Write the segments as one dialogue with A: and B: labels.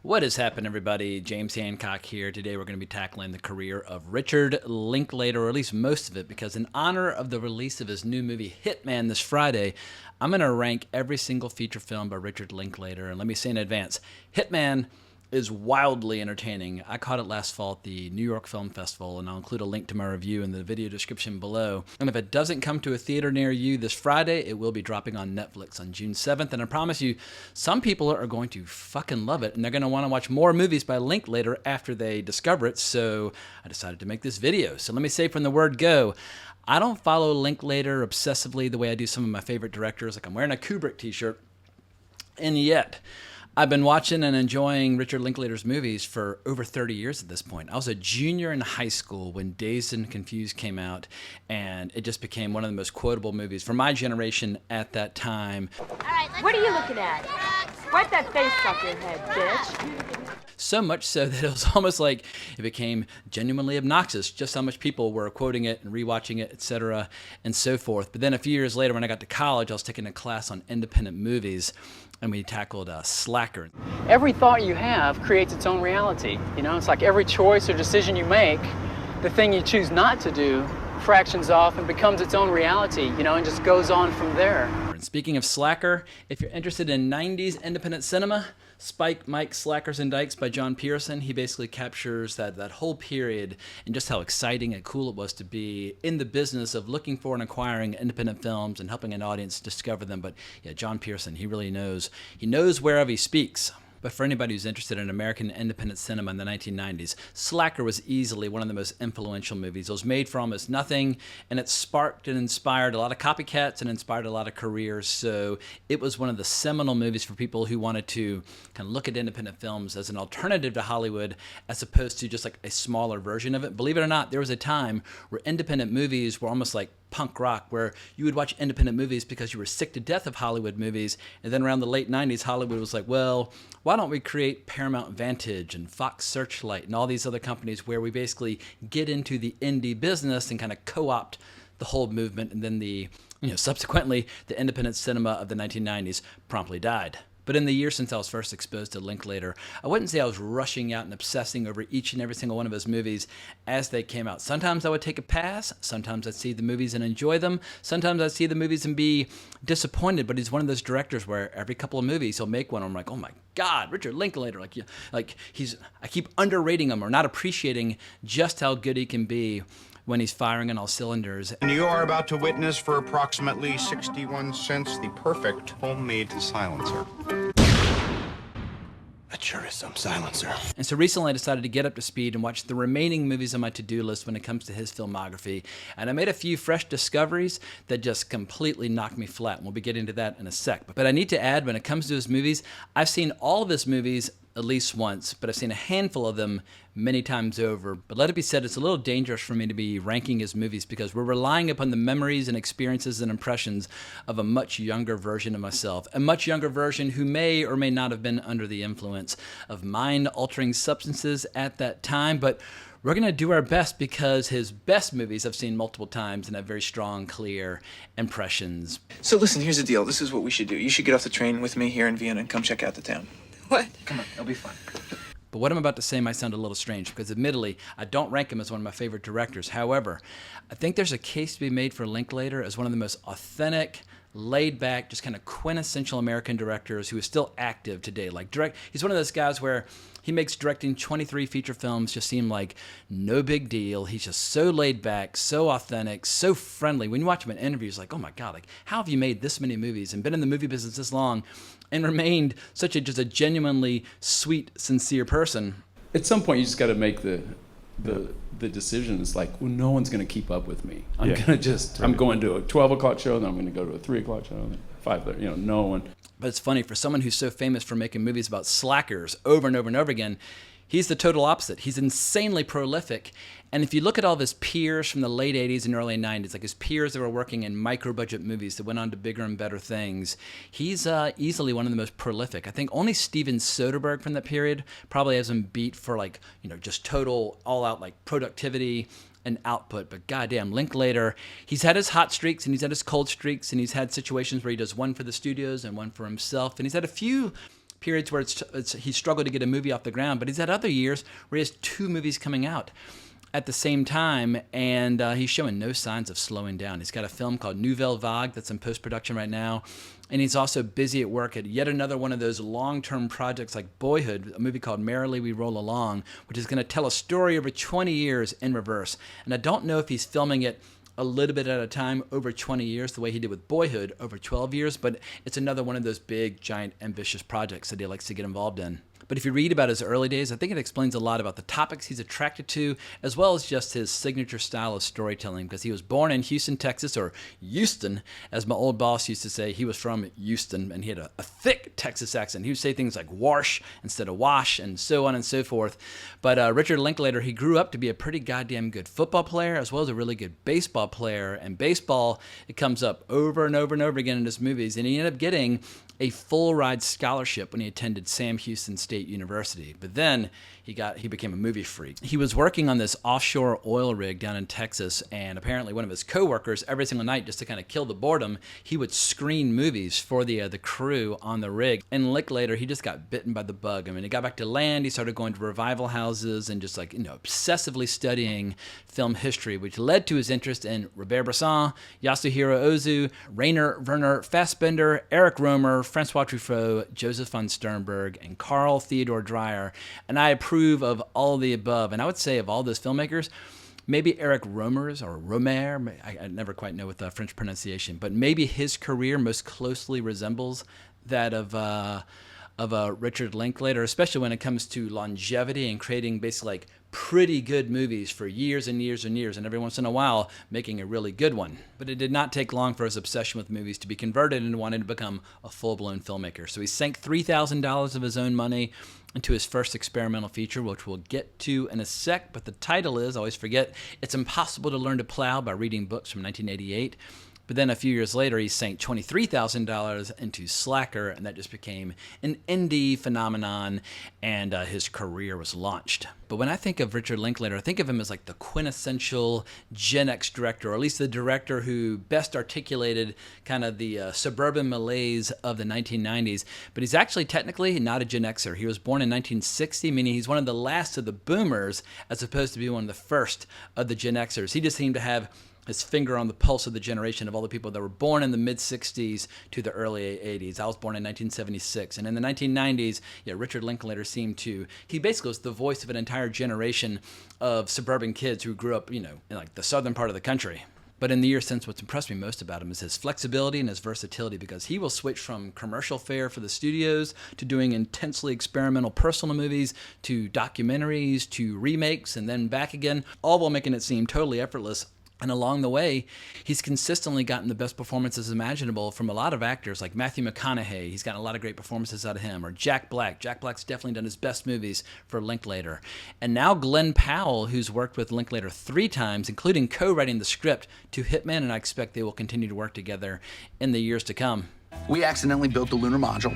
A: What is happening, everybody? James Hancock here. Today we're going to be tackling the career of Richard Linklater, or at least most of it, because in honor of the release of his new movie Hitman this Friday, I'm going to rank every single feature film by Richard Linklater. And let me say in advance, Hitman is wildly entertaining. I caught it last fall at the New York Film Festival, and I'll include a link to my review in the video description below. And if it doesn't come to a theater near you this Friday, it will be dropping on Netflix on June 7th, and I promise you, some people are going to fucking love it, and they're going to want to watch more movies by Linklater after they discover it, so I decided to make this video. So let me say from the word go, I don't follow Linklater obsessively the way I do some of my favorite directors, like I'm wearing a Kubrick t-shirt, and yet I've been watching and enjoying Richard Linklater's movies for over 30 years at this point. I was a junior in high school when Dazed and Confused came out, and it just became one of the most quotable movies for my generation at that time.
B: All right,
C: What are you looking at? Wipe that face off your head, bitch.
A: So much so that it was almost like it became genuinely obnoxious, just how much people were quoting it and rewatching it, etc., and so forth. But then a few years later, when I got to college, I was taking a class on independent movies, and we tackled Slacker.
D: Every thought you have creates its own reality. You know, it's like every choice or decision you make, the thing you choose not to do fractions off and becomes its own reality, you know, and just goes on from there.
A: And speaking of Slacker, if you're interested in 90s independent cinema, Spike, Mike, Slackers, and Dykes by John Pearson, he basically captures that whole period and just how exciting and cool it was to be in the business of looking for and acquiring independent films and helping an audience discover them. But yeah, John Pearson, he really knows. He knows wherever he speaks. But for anybody who's interested in American independent cinema in the 1990s, Slacker was easily one of the most influential movies. It was made for almost nothing, and it sparked and inspired a lot of copycats and inspired a lot of careers. So it was one of the seminal movies for people who wanted to kind of look at independent films as an alternative to Hollywood, as opposed to just like a smaller version of it. Believe it or not, there was a time where independent movies were almost like punk rock, where you would watch independent movies because you were sick to death of Hollywood movies. And then around the late 90s, Hollywood was like, well, why don't we create Paramount Vantage and Fox Searchlight and all these other companies where we basically get into the indie business and kind of co-opt the whole movement. And then subsequently, the independent cinema of the 1990s promptly died. But in the years since I was first exposed to Linklater, I wouldn't say I was rushing out and obsessing over each and every single one of his movies as they came out. Sometimes I would take a pass. Sometimes I'd see the movies and enjoy them. Sometimes I'd see the movies and be disappointed. But he's one of those directors where every couple of movies he'll make one, I'm like, oh my God, Richard Linklater! I keep underrating him or not appreciating just how good he can be when he's firing on all cylinders.
E: And you are about to witness for approximately 61 cents the perfect homemade silencer. That sure is some silencer.
A: And so recently I decided to get up to speed and watch the remaining movies on my to-do list when it comes to his filmography. And I made a few fresh discoveries that just completely knocked me flat. And we'll be getting to that in a sec. But I need to add, when it comes to his movies, I've seen all of his movies at least once, but I've seen a handful of them many times over. But let it be said, it's a little dangerous for me to be ranking his movies because we're relying upon the memories and experiences and impressions of a much younger version of myself, a much younger version who may or may not have been under the influence of mind-altering substances at that time. But we're going to do our best because his best movies I've seen multiple times and have very strong, clear impressions.
F: So listen, here's the deal. This is what we should do. You should get off the train with me here in Vienna and come check out the town.
B: What?
F: Come on, it'll be fun.
A: But what I'm about to say might sound a little strange because admittedly, I don't rank him as one of my favorite directors. However, I think there's a case to be made for Linklater as one of the most authentic, laid back, just kind of quintessential American directors who is still active today. He's one of those guys where he makes directing 23 feature films just seem like no big deal. He's just so laid back, so authentic, so friendly. When you watch him in interviews, like, oh my God, like, how have you made this many movies and been in the movie business this long and remained just a genuinely sweet, sincere person?
G: At some point, you just got to make the decision. It's like, well, no one's going to keep up with me. I'm going to a 12 o'clock show, then I'm going to go to a 3 o'clock show, then 5:30. No one.
A: But it's funny, for someone who's so famous for making movies about slackers over and over and over again, he's the total opposite. He's insanely prolific. And if you look at all of his peers from the late 80s and early 90s, like his peers that were working in micro-budget movies that went on to bigger and better things, he's easily one of the most prolific. I think only Steven Soderbergh from that period probably has him beat for just total all-out productivity and output. But goddamn, Linklater, he's had his hot streaks and he's had his cold streaks, and he's had situations where he does one for the studios and one for himself, and he's had a few periods where he struggled to get a movie off the ground, but he's had other years where he has 2 movies coming out at the same time, and he's showing no signs of slowing down. He's got a film called Nouvelle Vague that's in post-production right now, and he's also busy at work at yet another one of those long-term projects like Boyhood, a movie called Merrily We Roll Along, which is going to tell a story over 20 years in reverse. And I don't know if he's filming it a little bit at a time over 20 years, the way he did with Boyhood over 12 years, but it's another one of those big, giant, ambitious projects that he likes to get involved in. But if you read about his early days, I think it explains a lot about the topics he's attracted to, as well as just his signature style of storytelling, because he was born in Houston, Texas, or Houston, as my old boss used to say. He was from Houston, and he had a thick Texas accent. He would say things like wash instead of wash, and so on and so forth. But Richard Linklater, he grew up to be a pretty goddamn good football player, as well as a really good baseball player. And baseball, it comes up over and over and over again in his movies, and he ended up getting a full-ride scholarship when he attended Sam Houston State University. But then he became a movie freak. He was working on this offshore oil rig down in Texas, and apparently one of his coworkers, every single night, just to kind of kill the boredom, he would screen movies for the crew on the rig. And Linklater, he just got bitten by the bug. I mean, he got back to land, he started going to revival houses and just obsessively studying film history, which led to his interest in Robert Bresson, Yasuhiro Ozu, Rainer Werner Fassbinder, Eric Romer, Francois Truffaut, Joseph von Sternberg, and Carl Theodor Dreyer. And I approve of all of the above. And I would say of all those filmmakers, maybe Eric Romer's or Romer, I never quite know with the French pronunciation, but maybe his career most closely resembles that of Richard Linklater, especially when it comes to longevity and creating basically pretty good movies for years and years and years, and every once in a while making a really good one. But it did not take long for his obsession with movies to be converted into wanting to become a full-blown filmmaker. So he sank $3,000 of his own money into his first experimental feature, which we'll get to in a sec, but the title is, I always forget, It's Impossible to Learn to Plow by Reading Books from 1988. But then a few years later, he sank $23,000 into Slacker, and that just became an indie phenomenon, and his career was launched. But when I think of Richard Linklater, I think of him as like the quintessential Gen X director, or at least the director who best articulated kind of the suburban malaise of the 1990s. But he's actually technically not a Gen Xer. He was born in 1960, meaning he's one of the last of the boomers, as opposed to being one of the first of the Gen Xers. He just seemed to have his finger on the pulse of the generation of all the people that were born in the mid-60s to the early 80s. I was born in 1976. And in the 1990s, Richard Linklater he basically was the voice of an entire generation of suburban kids who grew up, in like the southern part of the country. But in the years since, what's impressed me most about him is his flexibility and his versatility, because he will switch from commercial fare for the studios to doing intensely experimental personal movies to documentaries to remakes and then back again, all while making it seem totally effortless. And along the way, he's consistently gotten the best performances imaginable from a lot of actors, like Matthew McConaughey. He's gotten a lot of great performances out of him. Or Jack Black. Jack Black's definitely done his best movies for Linklater. And now Glenn Powell, who's worked with Linklater 3 times, including co-writing the script to Hitman, and I expect they will continue to work together in the years to come.
B: We accidentally built the lunar module.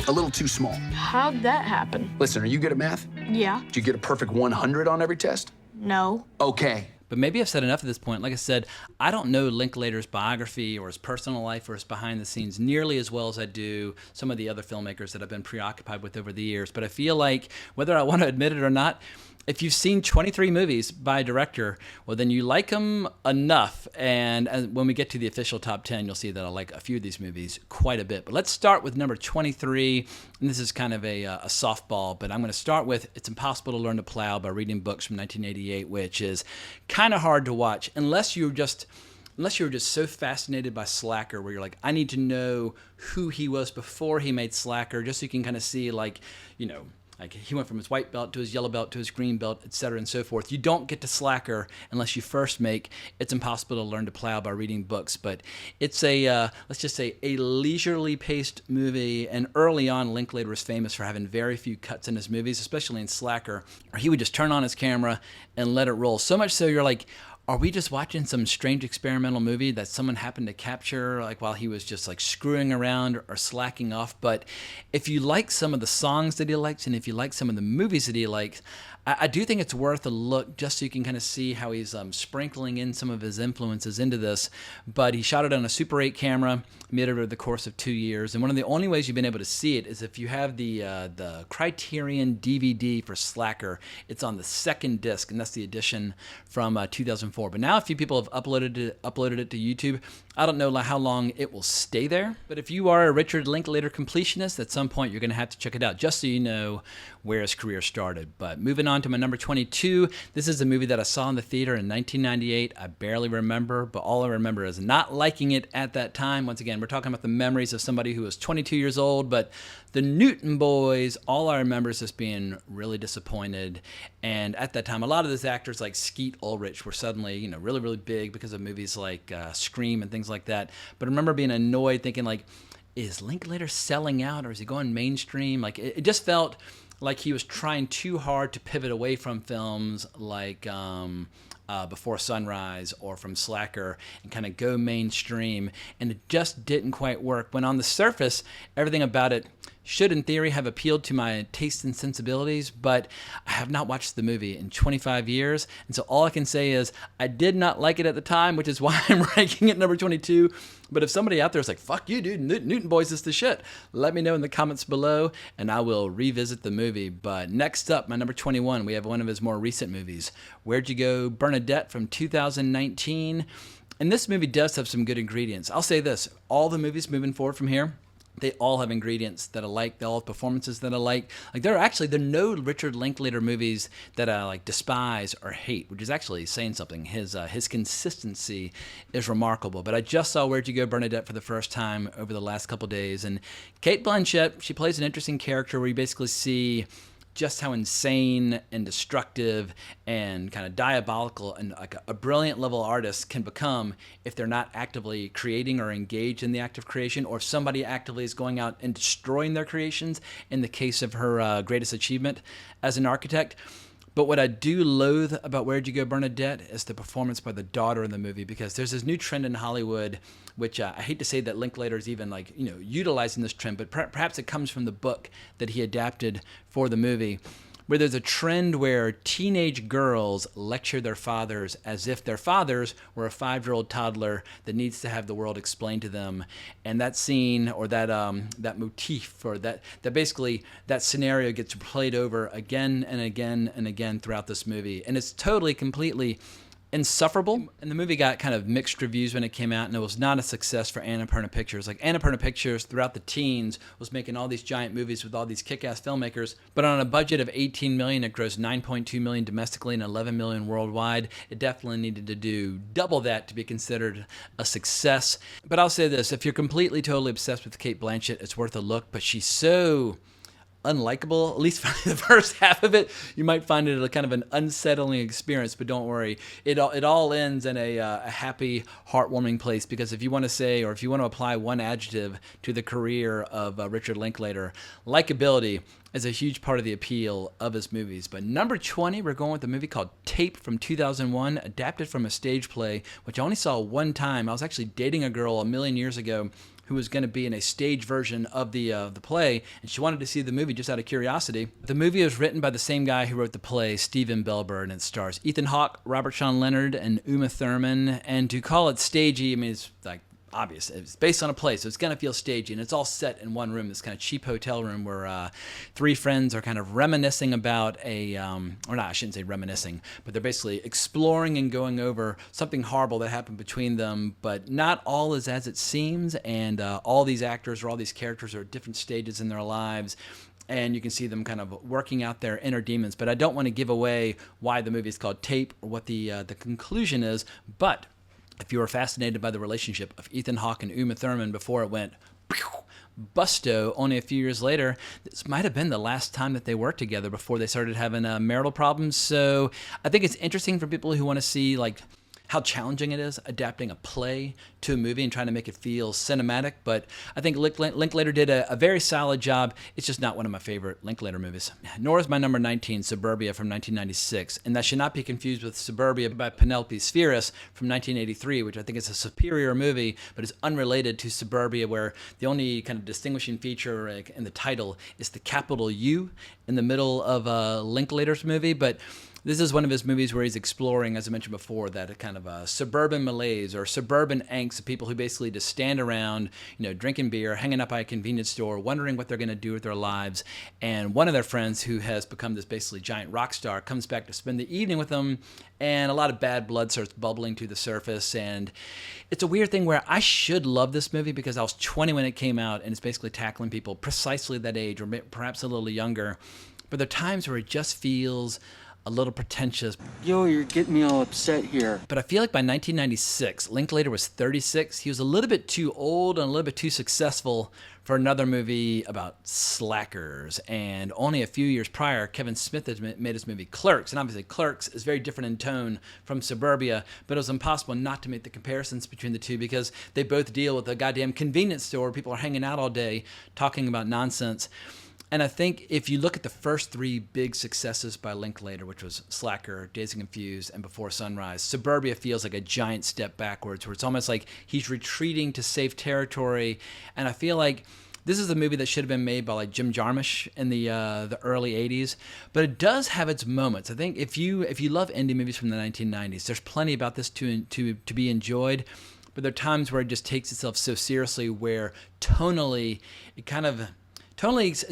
B: A little too small.
H: How'd that happen?
B: Listen, are you good at math?
H: Yeah.
B: Did you get a perfect 100 on every test?
H: No.
B: Okay.
A: But maybe I've said enough at this point. Like I said, I don't know Linklater's biography or his personal life or his behind the scenes nearly as well as I do some of the other filmmakers that I've been preoccupied with over the years. But I feel like, whether I want to admit it or not, if you've seen 23 movies by a director, well, then you like them enough. And when we get to the official top 10, you'll see that I like a few of these movies quite a bit. But let's start with number 23. And this is kind of a softball, but I'm going to start with It's Impossible to Learn to Plow by Reading Books from 1988, which is kind of hard to watch unless you're just so fascinated by Slacker, where you're like, I need to know who he was before he made Slacker, just so you can kind of see, like he went from his white belt to his yellow belt to his green belt, etc. and so forth. You don't get to Slacker unless you first make It's Impossible to Learn to Plow by Reading Books. But it's let's just say, a leisurely paced movie. And early on, Linklater was famous for having very few cuts in his movies, especially in Slacker, where he would just turn on his camera and let it roll. So much so you're like, are we just watching some strange experimental movie that someone happened to capture like while he was just like screwing around or slacking off? But if you like some of the songs that he likes and if you like some of the movies that he likes, I do think it's worth a look just so you can kind of see how he's sprinkling in some of his influences into this. But he shot it on a Super 8 camera, made it over the course of 2 years. And one of the only ways you've been able to see it is if you have the Criterion DVD for Slacker. It's on the second disc, and that's the edition from 2004. But now a few people have uploaded it to YouTube. I don't know how long it will stay there. But if you are a Richard Linklater completionist, at some point you're going to have to check it out just so you know where his career started. But moving on to my number 22, this is a movie that I saw in the theater in 1998. I barely remember, but all I remember is not liking it at that time. Once again, we're talking about the memories of somebody who was 22 years old, but the Newton Boys, all I remember is just being really disappointed. And at that time, a lot of those actors like Skeet Ulrich were suddenly, really, really big because of movies like Scream and things like that. But I remember being annoyed thinking like, is Linklater selling out or is he going mainstream? Like it just felt like he was trying too hard to pivot away from films like Before Sunrise or from Slacker and kind of go mainstream, and it just didn't quite work. When on the surface, everything about it should in theory have appealed to my taste and sensibilities, but I have not watched the movie in 25 years, and so all I can say is I did not like it at the time, which is why I'm ranking it number 22. But if somebody out there is like, fuck you, dude, Newton Boys is the shit, let me know in the comments below, and I will revisit the movie. But next up, my number 21, we have one of his more recent movies, Where'd You Go, Bernadette, from 2019. And this movie does have some good ingredients. I'll say this, all the movies moving forward from here, they all have ingredients that I like. They all have performances that I like. Like there are no Richard Linklater movies that I like despise or hate, which is actually saying something. His consistency is remarkable. But I just saw Where'd You Go, Bernadette for the first time over the last couple days, and Cate Blanchett, she plays an interesting character where you basically see just how insane and destructive and kind of diabolical and like a brilliant level artist can become if they're not actively creating or engaged in the act of creation, or if somebody actively is going out and destroying their creations, in the case of her greatest achievement as an architect. But what I do loathe about Where'd You Go, Bernadette is the performance by the daughter in the movie, because there's this new trend in Hollywood, which I hate to say that Linklater is even utilizing this trend, but perhaps it comes from the book that he adapted for the movie, where there's a trend where teenage girls lecture their fathers as if their fathers were a 5-year-old toddler that needs to have the world explained to them. And that scene, or that motif, or that basically that scenario gets played over again and again and again throughout this movie. And it's totally, completely insufferable. And the movie got kind of mixed reviews when it came out, and it was not a success for Annapurna Pictures. Like Annapurna Pictures throughout the teens was making all these giant movies with all these kick-ass filmmakers, but on a budget of $18 million, it grossed $9.2 million domestically and $11 million worldwide. It definitely needed to do double that to be considered a success. But I'll say this, if you're completely, totally obsessed with Cate Blanchett, it's worth a look, but she's so unlikable, at least for the first half of it. You might find it a kind of an unsettling experience, but don't worry, it all ends in a happy, heartwarming place, because if you want to say, or if you want to apply one adjective to the career of Richard Linklater, likability is a huge part of the appeal of his movies. But number 20, we're going with a movie called Tape from 2001, adapted from a stage play, which I only saw one time. I was actually dating a girl a million years ago who was going to be in a stage version of the play, and she wanted to see the movie just out of curiosity. The movie was written by the same guy who wrote the play, Steven Belber, and it stars Ethan Hawke, Robert Sean Leonard, and Uma Thurman. And to call it stagey, I mean, it's like obvious. It's based on a play, so it's going to feel stagey, and it's all set in one room, this kind of cheap hotel room where three friends are kind of reminiscing about or not, I shouldn't say reminiscing, but they're basically exploring and going over something horrible that happened between them, but not all is as it seems, and all these actors or all these characters are at different stages in their lives, and you can see them kind of working out their inner demons. But I don't want to give away why the movie is called Tape or what the conclusion is, but if you were fascinated by the relationship of Ethan Hawke and Uma Thurman before it went busto only a few years later, this might have been the last time that they worked together before they started having marital problems. So I think it's interesting for people who want to see like how challenging it is adapting a play to a movie and trying to make it feel cinematic. But I think Linklater did a very solid job. It's just not one of my favorite Linklater movies. Nor is my number 19, Suburbia from 1996. And that should not be confused with Suburbia by Penelope Spheris from 1983, which I think is a superior movie, but is unrelated to Suburbia, where the only kind of distinguishing feature in the title is the capital U in the middle of Linklater's movie. But this is one of his movies where he's exploring, as I mentioned before, that kind of suburban malaise or suburban angst of people who basically just stand around, drinking beer, hanging up by a convenience store, wondering what they're going to do with their lives. And one of their friends, who has become this basically giant rock star, comes back to spend the evening with them, and a lot of bad blood starts bubbling to the surface. And it's a weird thing where I should love this movie because I was 20 when it came out, and it's basically tackling people precisely that age or perhaps a little younger. But there are times where it just feels a little pretentious.
H: Yo, you're getting me all upset here.
A: But I feel like by 1996, Linklater was 36. He was a little bit too old and a little bit too successful for another movie about slackers. And only a few years prior, Kevin Smith had made his movie Clerks. And obviously Clerks is very different in tone from Suburbia, but it was impossible not to make the comparisons between the two because they both deal with a goddamn convenience store where people are hanging out all day talking about nonsense. And I think if you look at the first three big successes by Linklater, which was Slacker, Dazed and Confused, and Before Sunrise, Suburbia feels like a giant step backwards, where it's almost like he's retreating to safe territory. And I feel like this is a movie that should have been made by like Jim Jarmusch in the early 80s, but it does have its moments. I think if you love indie movies from the 1990s, there's plenty about this to be enjoyed. But there are times where it just takes itself so seriously, where tonally it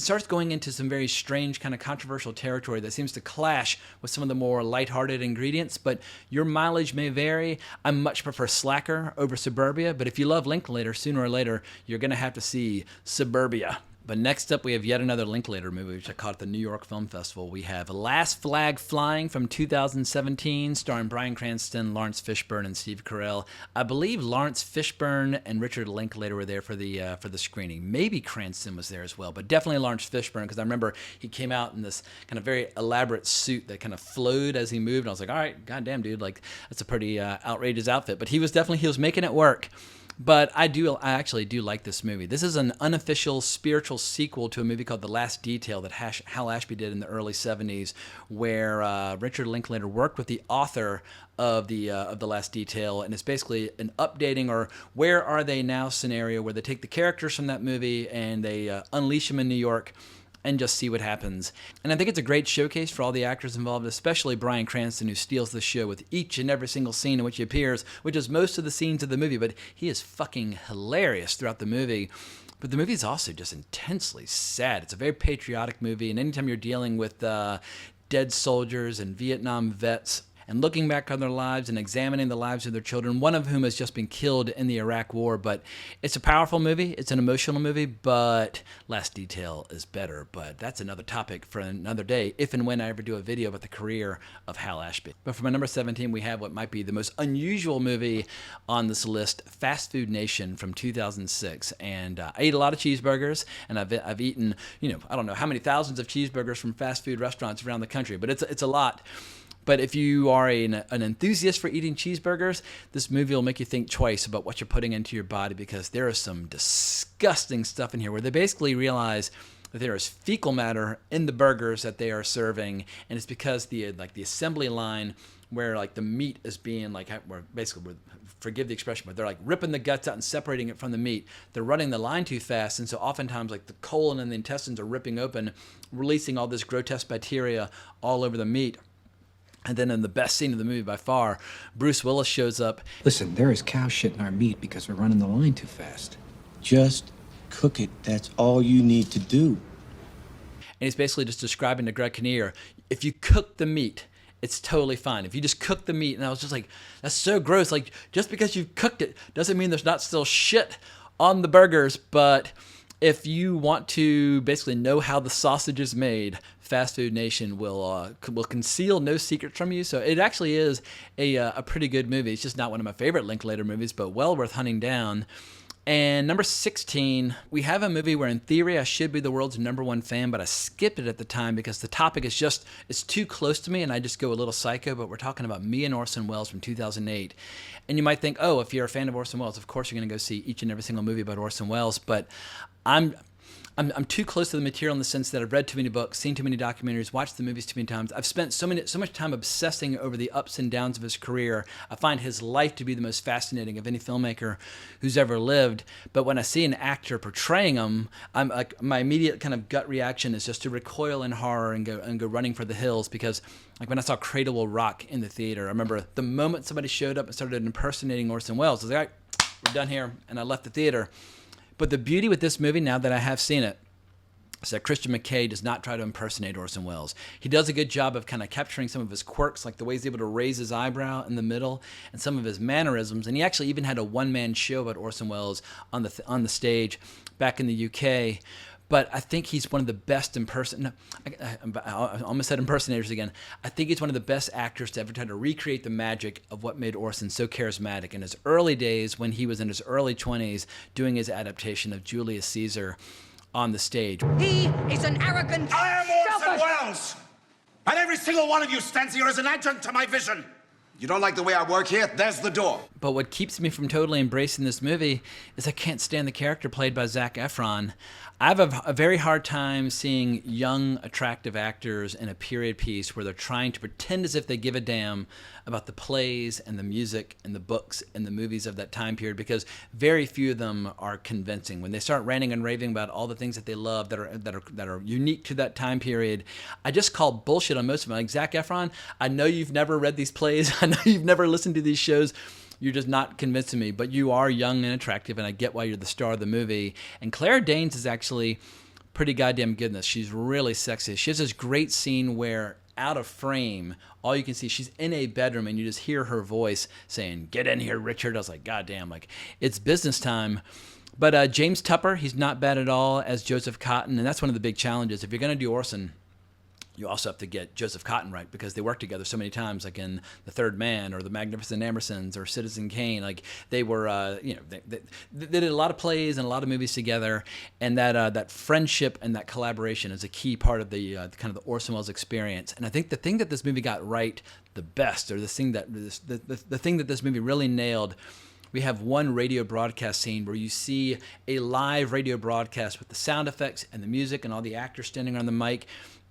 A: starts going into some very strange kind of controversial territory that seems to clash with some of the more lighthearted ingredients, but your mileage may vary. I much prefer Slacker over Suburbia, but if you love Linklater, sooner or later, you're going to have to see Suburbia. But next up, we have yet another Linklater movie, which I caught at the New York Film Festival. We have Last Flag Flying from 2017, starring Bryan Cranston, Lawrence Fishburne, and Steve Carell. I believe Lawrence Fishburne and Richard Linklater were there for the screening. Maybe Cranston was there as well, but definitely Lawrence Fishburne, because I remember he came out in this kind of very elaborate suit that kind of flowed as he moved. And I was like, all right, goddamn, dude, like that's a pretty outrageous outfit. But he was making it work. But I actually do like this movie. This is an unofficial spiritual sequel to a movie called The Last Detail that Hal Ashby did in the early 70s, where Richard Linklater worked with the author of the Last Detail, and it's basically an updating or where are they now scenario where they take the characters from that movie and they unleash them in New York and just see what happens. And I think it's a great showcase for all the actors involved, especially Bryan Cranston, who steals the show with each and every single scene in which he appears, which is most of the scenes of the movie, but he is fucking hilarious throughout the movie. But the movie is also just intensely sad. It's a very patriotic movie, and anytime you're dealing with dead soldiers and Vietnam vets, and looking back on their lives and examining the lives of their children, one of whom has just been killed in the Iraq War. But it's a powerful movie. It's an emotional movie, but Last Detail is better. But that's another topic for another day, if and when I ever do a video about the career of Hal Ashby. But for my number 17, we have what might be the most unusual movie on this list, Fast Food Nation from 2006. And I eat a lot of cheeseburgers, and I've eaten, I don't know how many thousands of cheeseburgers from fast food restaurants around the country, but it's a lot. But if you are an enthusiast for eating cheeseburgers, this movie will make you think twice about what you're putting into your body, because there is some disgusting stuff in here where they basically realize that there is fecal matter in the burgers that they are serving, and it's because the assembly line where like the meat is being forgive the expression, but they're like ripping the guts out and separating it from the meat. They're running the line too fast, and so oftentimes like the colon and the intestines are ripping open, releasing all this grotesque bacteria all over the meat. And then in the best scene of the movie by far, Bruce Willis shows up.
I: Listen, there is cow shit in our meat because we're running the line too fast.
J: Just cook it. That's all you need to do.
A: And he's basically just describing to Greg Kinnear, if you cook the meat, it's totally fine. If you just cook the meat, and I was just like, that's so gross. Like, just because you've cooked it doesn't mean there's not still shit on the burgers. But if you want to basically know how the sausage is made, Fast Food Nation will conceal no secrets from you. So it actually is a pretty good movie. It's just not one of my favorite Linklater movies, but well worth hunting down. And number 16, we have a movie where in theory I should be the world's #1 fan, but I skipped it at the time because the topic is it's too close to me and I just go a little psycho, but we're talking about Me and Orson Welles from 2008. And you might think, oh, if you're a fan of Orson Welles, of course you're going to go see each and every single movie about Orson Welles, but I'm too close to the material in the sense that I've read too many books, seen too many documentaries, watched the movies too many times. I've spent so much time obsessing over the ups and downs of his career. I find his life to be the most fascinating of any filmmaker who's ever lived. But when I see an actor portraying him, I'm like, my immediate kind of gut reaction is just to recoil in horror and go running for the hills, because like when I saw Cradle Will Rock in the theater, I remember the moment somebody showed up and started impersonating Orson Welles, I was like, all right, we're done here, and I left the theater. But the beauty with this movie, now that I have seen it, is that Christian McKay does not try to impersonate Orson Welles. He does a good job of kind of capturing some of his quirks, like the way he's able to raise his eyebrow in the middle, and some of his mannerisms. And he actually even had a one-man show about Orson Welles on the stage back in the UK. But I think he's one of the best I almost said impersonators again. I think he's one of the best actors to ever try to recreate the magic of what made Orson so charismatic in his early days when he was in his early 20s doing his adaptation of Julius Caesar on the stage.
K: He is an arrogant...
L: I am Orson Welles! And every single one of you stands here as an adjunct to my vision. You don't like the way I work here? There's the door.
A: But what keeps me from totally embracing this movie is I can't stand the character played by Zac Efron. I have a very hard time seeing young, attractive actors in a period piece where they're trying to pretend as if they give a damn about the plays and the music and the books and the movies of that time period, because very few of them are convincing. When they start ranting and raving about all the things that they love that are unique to that time period, I just call bullshit on most of them. Like Zac Efron, I know you've never read these plays. I know you've never listened to these shows. You're just not convincing me, but you are young and attractive, and I get why you're the star of the movie. And Claire Danes is actually pretty goddamn good in this. She's really sexy. She has this great scene where, out of frame, all you can see, she's in a bedroom, and you just hear her voice saying, "Get in here, Richard." I was like, goddamn, like, it's business time. But James Tupper, he's not bad at all as Joseph Cotton, and that's one of the big challenges. If you're going to do Orson, you also have to get Joseph Cotton right, because they worked together so many times, like in The Third Man or The Magnificent Ambersons or Citizen Kane. Like they were, they did a lot of plays and a lot of movies together, and that friendship and that collaboration is a key part of the kind of the Orson Welles experience. And I think the thing that this movie got right the best, or the thing that this movie really nailed, we have one radio broadcast scene where you see a live radio broadcast with the sound effects and the music and all the actors standing on the mic.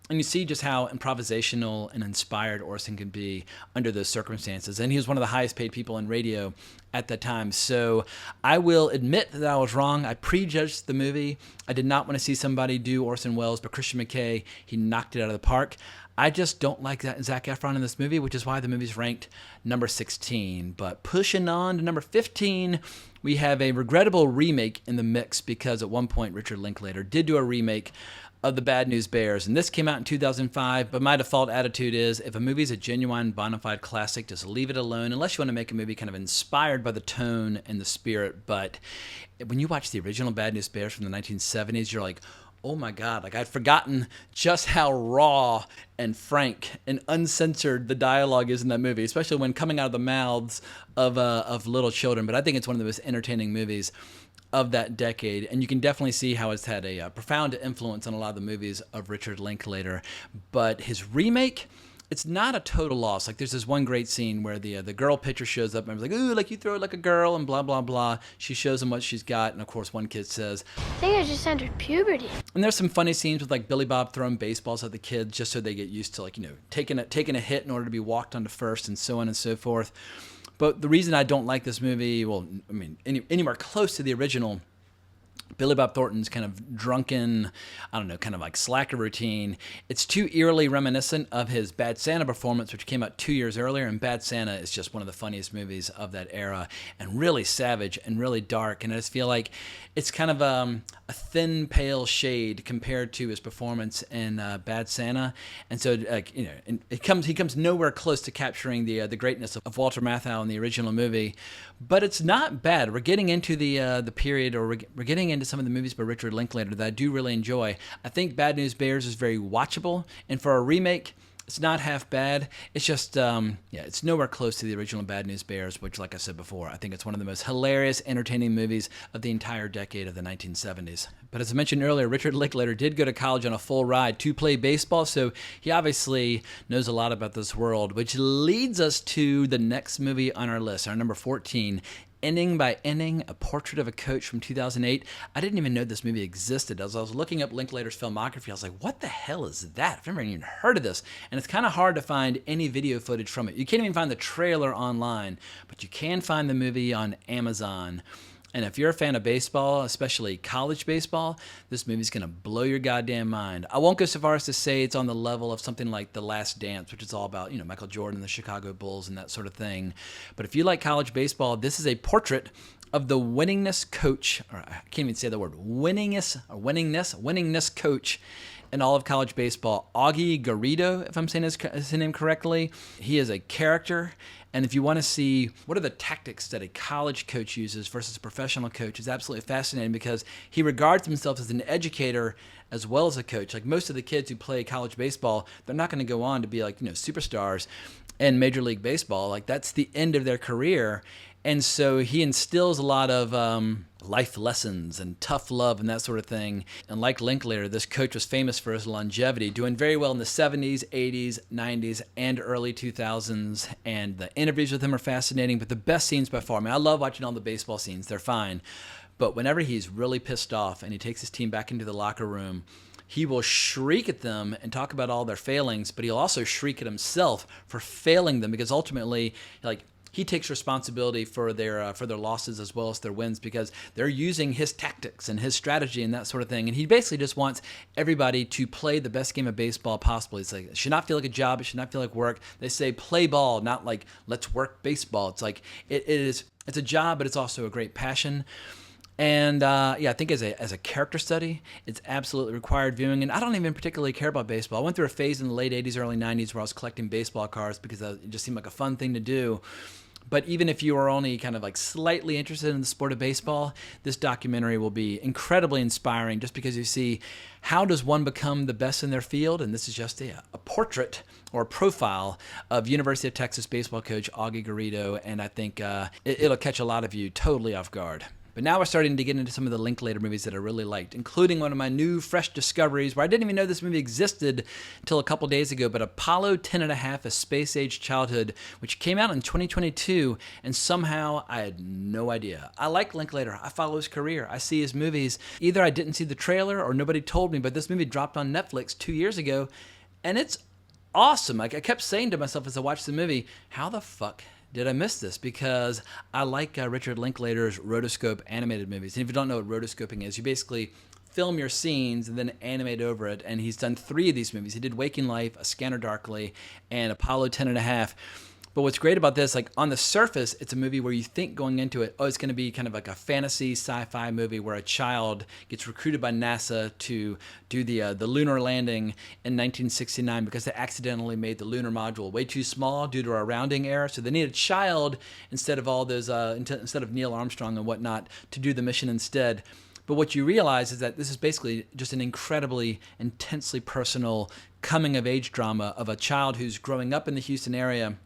A: And you see just how improvisational and inspired Orson can be under those circumstances. And he was one of the highest paid people in radio at that time. So I will admit that I was wrong. I prejudged the movie. I did not want to see somebody do Orson Welles, but Christian McKay, he knocked it out of the park. I just don't like that Zac Efron in this movie, which is why the movie's ranked number 16. But pushing on to number 15, we have a regrettable remake in the mix, because at one point Richard Linklater did do a remake of The Bad News Bears, and this came out in 2005, but my default attitude is, if a movie's a genuine bona fide classic, just leave it alone, unless you want to make a movie kind of inspired by the tone and the spirit. But when you watch the original Bad News Bears from the 1970s, you're like, oh my God, like I'd forgotten just how raw and frank and uncensored the dialogue is in that movie, especially when coming out of the mouths of little children. But I think it's one of the most entertaining movies of that decade, and you can definitely see how it's had a profound influence on a lot of the movies of Richard Linklater. But his remake, it's not a total loss. Like there's this one great scene where the girl pitcher shows up and I was like, ooh, like you throw it like a girl and blah, blah, blah. She shows him what she's got, and of course one kid says,
M: I think I just entered puberty.
A: And there's some funny scenes with like Billy Bob throwing baseballs at the kids just so they get used to, like, taking a hit in order to be walked onto first, and so on and so forth. But the reason I don't like this movie, well, I mean, anywhere close to the original, Billy Bob Thornton's kind of drunken, I don't know, kind of like slacker routine, it's too eerily reminiscent of his Bad Santa performance, which came out 2 years earlier. And Bad Santa is just one of the funniest movies of that era, and really savage and really dark. And I just feel like it's kind of a thin, pale shade compared to his performance in Bad Santa. And so, he comes nowhere close to capturing the greatness of Walter Matthau in the original movie. But it's not bad. We're getting into the period, or we're getting into some of the movies by Richard Linklater that I do really enjoy. I think Bad News Bears is very watchable, and for a remake, It's not half bad. It's just, it's nowhere close to the original Bad News Bears, which, like I said before, I think it's one of the most hilarious, entertaining movies of the entire decade of the 1970s. But as I mentioned earlier, Richard Linklater did go to college on a full ride to play baseball, so he obviously knows a lot about this world, which leads us to the next movie on our list, our number 14, Inning by Inning, A Portrait of a Coach from 2008. I didn't even know this movie existed. As I was looking up Linklater's filmography, I was like, what the hell is that? I've never even heard of this. And it's kind of hard to find any video footage from it. You can't even find the trailer online, but you can find the movie on Amazon. And if you're a fan of baseball, especially college baseball, this movie's going to blow your goddamn mind. I won't go so far as to say it's on the level of something like The Last Dance, which is all about, Michael Jordan, the Chicago Bulls, and that sort of thing. But if you like college baseball, this is a portrait of the winningest coach, or I can't even say the word, winningest coach in all of college baseball, Augie Garrido, if I'm saying his name correctly. He is a character. And if you want to see what are the tactics that a college coach uses versus a professional coach, it's absolutely fascinating because he regards himself as an educator as well as a coach. Like most of the kids who play college baseball, they're not going to go on to be like, superstars in Major League Baseball. Like that's the end of their career. And so he instills a lot of life lessons and tough love and that sort of thing. And like Linklater, this coach was famous for his longevity, doing very well in the 70s, 80s, 90s, and early 2000s. And the interviews with him are fascinating, but the best scenes by far, I love watching all the baseball scenes. They're fine. But whenever he's really pissed off and he takes his team back into the locker room, he will shriek at them and talk about all their failings, but he'll also shriek at himself for failing them because ultimately, he takes responsibility for their losses as well as their wins because they're using his tactics and his strategy and that sort of thing. And he basically just wants everybody to play the best game of baseball possible. It's like it should not feel like a job. It should not feel like work. They say play ball, not like let's work baseball. It's like it's a job, but it's also a great passion. And I think as a character study, it's absolutely required viewing. And I don't even particularly care about baseball. I went through a phase in the late 80s, early 90s where I was collecting baseball cards because it just seemed like a fun thing to do. But even if you are only kind of like slightly interested in the sport of baseball, this documentary will be incredibly inspiring just because you see how does one become the best in their field. And this is just a portrait or a profile of University of Texas baseball coach Augie Garrido. And I think it'll catch a lot of you totally off guard. But now we're starting to get into some of the Linklater movies that I really liked, including one of my new fresh discoveries where I didn't even know this movie existed until a couple days ago, but Apollo 10.5, A Space-Age Childhood, which came out in 2022, and somehow I had no idea. I like Linklater. I follow his career. I see his movies. Either I didn't see the trailer or nobody told me, but this movie dropped on Netflix 2 years ago, and it's awesome. Like I kept saying to myself as I watched the movie, how the fuck did I miss this? Because I like Richard Linklater's rotoscope animated movies. And if you don't know what rotoscoping is, you basically film your scenes and then animate over it. And he's done 3 of these movies. He did Waking Life, A Scanner Darkly, and Apollo 10.5. But what's great about this, like on the surface, it's a movie where you think going into it, it's going to be kind of like a fantasy sci-fi movie where a child gets recruited by NASA to do the lunar landing in 1969 because they accidentally made the lunar module way too small due to our rounding error. So they need a child instead of all those, instead of Neil Armstrong and whatnot to do the mission instead. But what you realize is that this is basically just an incredibly, intensely personal coming-of-age drama of a child who's growing up in the Houston area.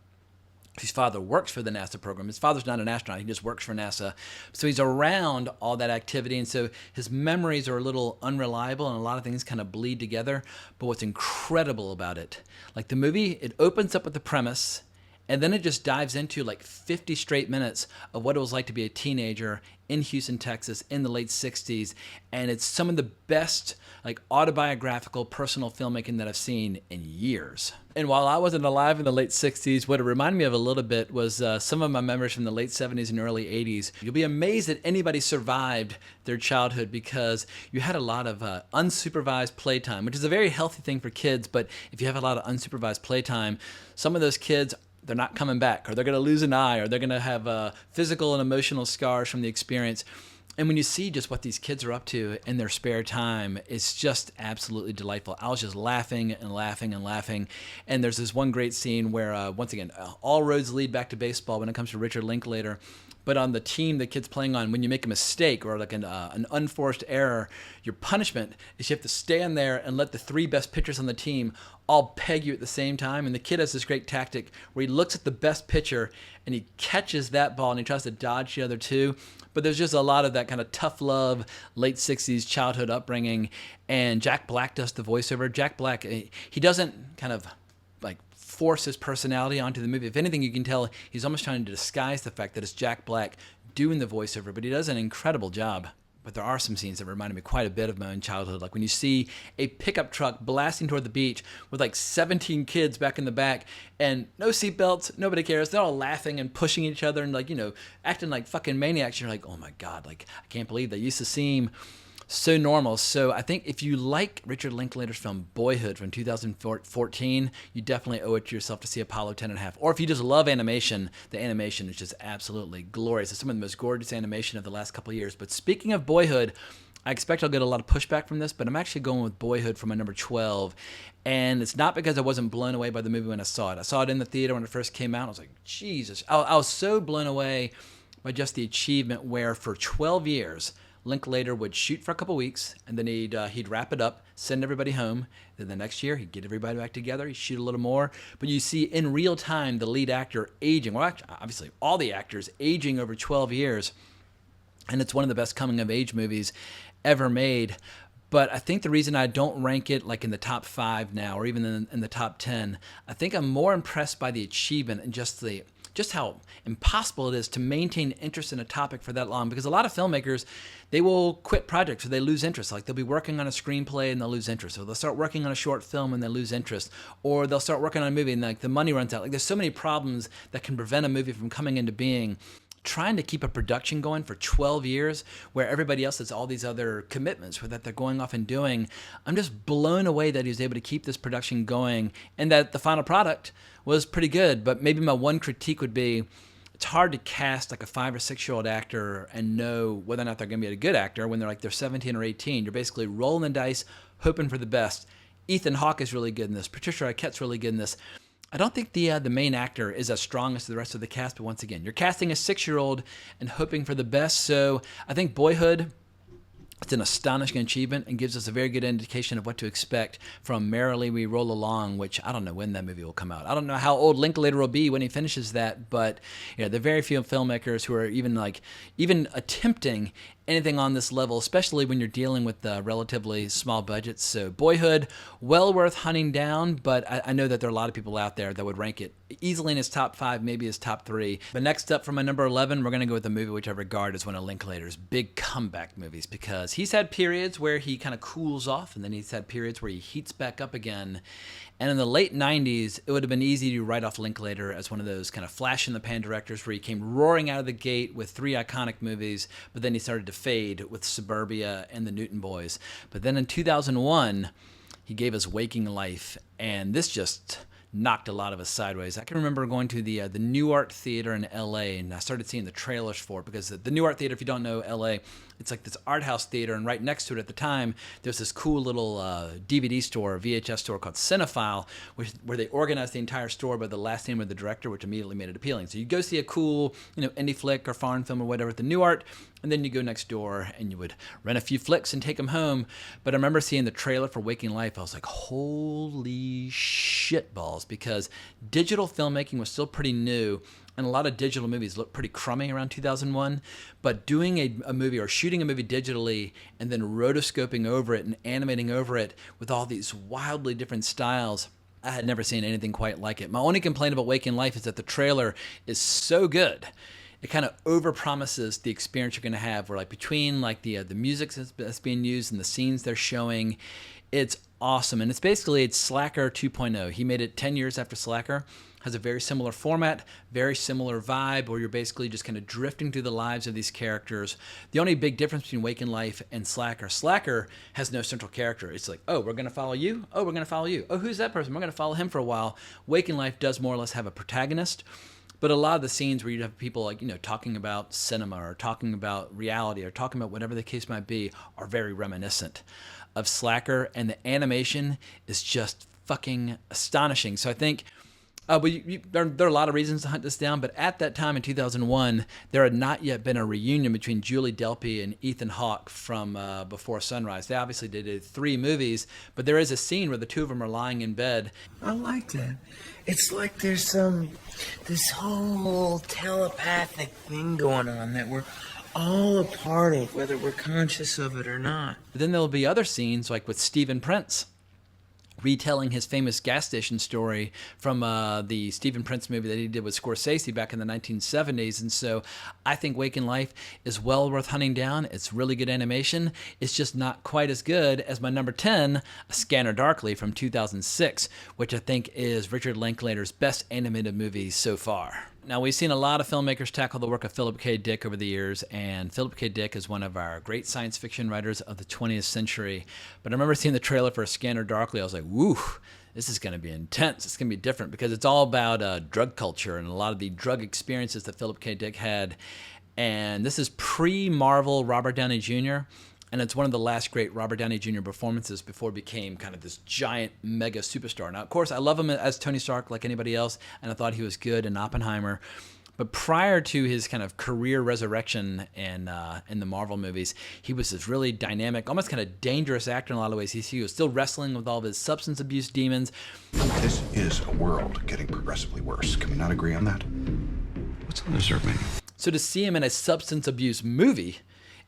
A: His father works for the NASA program. His father's not an astronaut. He just works for NASA. So he's around all that activity. And so his memories are a little unreliable and a lot of things kind of bleed together. But what's incredible about it, like the movie, it opens up with the premise and then it just dives into like 50 straight minutes of what it was like to be a teenager in Houston, Texas in the late 60s. And it's some of the best like autobiographical personal filmmaking that I've seen in years. And while I wasn't alive in the late 60s, what it reminded me of a little bit was some of my memories from the late 70s and early 80s. You'll be amazed that anybody survived their childhood because you had a lot of unsupervised playtime, which is a very healthy thing for kids. But if you have a lot of unsupervised playtime, some of those kids, they're not coming back, or they're going to lose an eye, or they're going to have physical and emotional scars from the experience. And when you see just what these kids are up to in their spare time, it's just absolutely delightful. I was just laughing and laughing and laughing. And there's this one great scene where, once again, all roads lead back to baseball when it comes to Richard Linklater. But on the team the kid's playing on, when you make a mistake or like an unforced error, your punishment is you have to stand there and let the 3 best pitchers on the team all peg you at the same time. And the kid has this great tactic where he looks at the best pitcher and he catches that ball and he tries to dodge the other 2. But there's just a lot of that kind of tough love, late 60s childhood upbringing. And Jack Black does the voiceover. Jack Black, he doesn't kind of like force his personality onto the movie. If anything, you can tell he's almost trying to disguise the fact that it's Jack Black doing the voiceover, but he does an incredible job. But there are some scenes that reminded me quite a bit of my own childhood. Like when you see a pickup truck blasting toward the beach with like 17 kids back in the back and no seatbelts, nobody cares. They're all laughing and pushing each other and like, you know, acting like fucking maniacs. You're like, oh my God, like I can't believe they used to seem so normal. So I think if you like Richard Linklater's film Boyhood from 2014, you definitely owe it to yourself to see Apollo 10.5. Or if you just love animation, the animation is just absolutely glorious. It's some of the most gorgeous animation of the last couple of years. But speaking of Boyhood, I expect I'll get a lot of pushback from this, but I'm actually going with Boyhood for my number 12. And it's not because I wasn't blown away by the movie when I saw it. I saw it in the theater when it first came out. I was like, Jesus. I was so blown away by just the achievement where for 12 years, Linklater would shoot for a couple weeks, and then he'd wrap it up, send everybody home. Then the next year, he'd get everybody back together, he'd shoot a little more. But you see in real time the lead actor aging. Well, actually, obviously, all the actors aging over 12 years. And it's one of the best coming-of-age movies ever made. But I think the reason I don't rank it like in the top 5 now, or even in the top 10, I think I'm more impressed by the achievement and just how impossible it is to maintain interest in a topic for that long. Because a lot of filmmakers, they will quit projects or they lose interest. Like they'll be working on a screenplay and they'll lose interest. Or they'll start working on a short film and they lose interest. Or they'll start working on a movie and like the money runs out. Like there's so many problems that can prevent a movie from coming into being. Trying to keep a production going for 12 years where everybody else has all these other commitments that they're going off and doing. I'm just blown away that he was able to keep this production going and that the final product was pretty good. But maybe my one critique would be it's hard to cast like a 5 or 6 year old actor and know whether or not they're going to be a good actor when they're 17 or 18. You're basically rolling the dice, hoping for the best. Ethan Hawke is really good in this. Patricia Arquette's really good in this. I don't think the main actor is as strong as the rest of the cast, but once again, you're casting a 6-year-old and hoping for the best. So I think Boyhood, it's an astonishing achievement and gives us a very good indication of what to expect from Merrily We Roll Along, which I don't know when that movie will come out. I don't know how old Linklater will be when he finishes that, but you know, there are very few filmmakers who are even attempting anything on this level, especially when you're dealing with relatively small budgets. So Boyhood, well worth hunting down, but I know that there are a lot of people out there that would rank it easily in his top 5, maybe his top 3. But next up for my number 11, we're going to go with a movie which I regard as one of Linklater's big comeback movies because he's had periods where he kind of cools off and then he's had periods where he heats back up again. And in the late 90s, it would have been easy to write off Linklater as one of those kind of flash-in-the-pan directors where he came roaring out of the gate with 3 iconic movies, but then he started to fade with SubUrbia and the Newton Boys. But then in 2001, he gave us Waking Life, and this just knocked a lot of us sideways. I can remember going to the New Art Theater in LA, and I started seeing the trailers for it because the New Art Theater, if you don't know LA, it's like this art house theater, and right next to it at the time, there's this cool little DVD store, VHS store called Cinephile, where they organized the entire store by the last name of the director, which immediately made it appealing. So you go see a cool, indie flick or foreign film or whatever at the New Art, and then you go next door and you would rent a few flicks and take them home. But I remember seeing the trailer for Waking Life. I was like, holy shitballs, because digital filmmaking was still pretty new. And a lot of digital movies looked pretty crummy around 2001. But doing a movie or shooting a movie digitally and then rotoscoping over it and animating over it with all these wildly different styles, I had never seen anything quite like it. My only complaint about Waking Life is that the trailer is so good. It kind of overpromises the experience you're going to have, where between the music that's being used and the scenes they're showing, it's awesome. And it's Slacker 2.0. He made it 10 years after Slacker. Has a very similar format, very similar vibe, where you're basically just kind of drifting through the lives of these characters. The only big difference between Waking Life and Slacker has no central character. It's like, oh, we're going to follow you. Oh, we're going to follow you. Oh, who's that person? We're going to follow him for a while. Waking Life does more or less have a protagonist. But a lot of the scenes where you have people talking about cinema or talking about reality or talking about whatever the case might be are very reminiscent of Slacker, and the animation is just fucking astonishing. So I think There are a lot of reasons to hunt this down, but at that time in 2001, there had not yet been a reunion between Julie Delpy and Ethan Hawke from Before Sunrise. They obviously did 3 movies, but there is a scene where the two of them are lying in bed.
N: I like that. It's like there's this whole telepathic thing going on that we're all a part of, whether we're conscious of it or not.
A: But then there'll be other scenes, like with Stephen Prince, retelling his famous gas station story from the Stephen Prince movie that he did with Scorsese back in the 1970s. And so I think Waking Life is well worth hunting down. It's really good animation. It's just not quite as good as my number 10, A Scanner Darkly from 2006, which I think is Richard Linklater's best animated movie so far. Now, we've seen a lot of filmmakers tackle the work of Philip K. Dick over the years, and Philip K. Dick is one of our great science fiction writers of the 20th century. But I remember seeing the trailer for A Scanner Darkly. I was like, woo, this is going to be intense. It's going to be different because it's all about drug culture and a lot of the drug experiences that Philip K. Dick had. And this is pre-Marvel Robert Downey Jr., and it's one of the last great Robert Downey Jr. performances before he became kind of this giant mega superstar. Now, of course, I love him as Tony Stark like anybody else, and I thought he was good in Oppenheimer. But prior to his kind of career resurrection in the Marvel movies, he was this really dynamic, almost kind of dangerous actor in a lot of ways. He was still wrestling with all of his substance abuse demons.
B: This is a world getting progressively worse. Can we not agree on that? What's on dessert menu?
A: So to see him in a substance abuse movie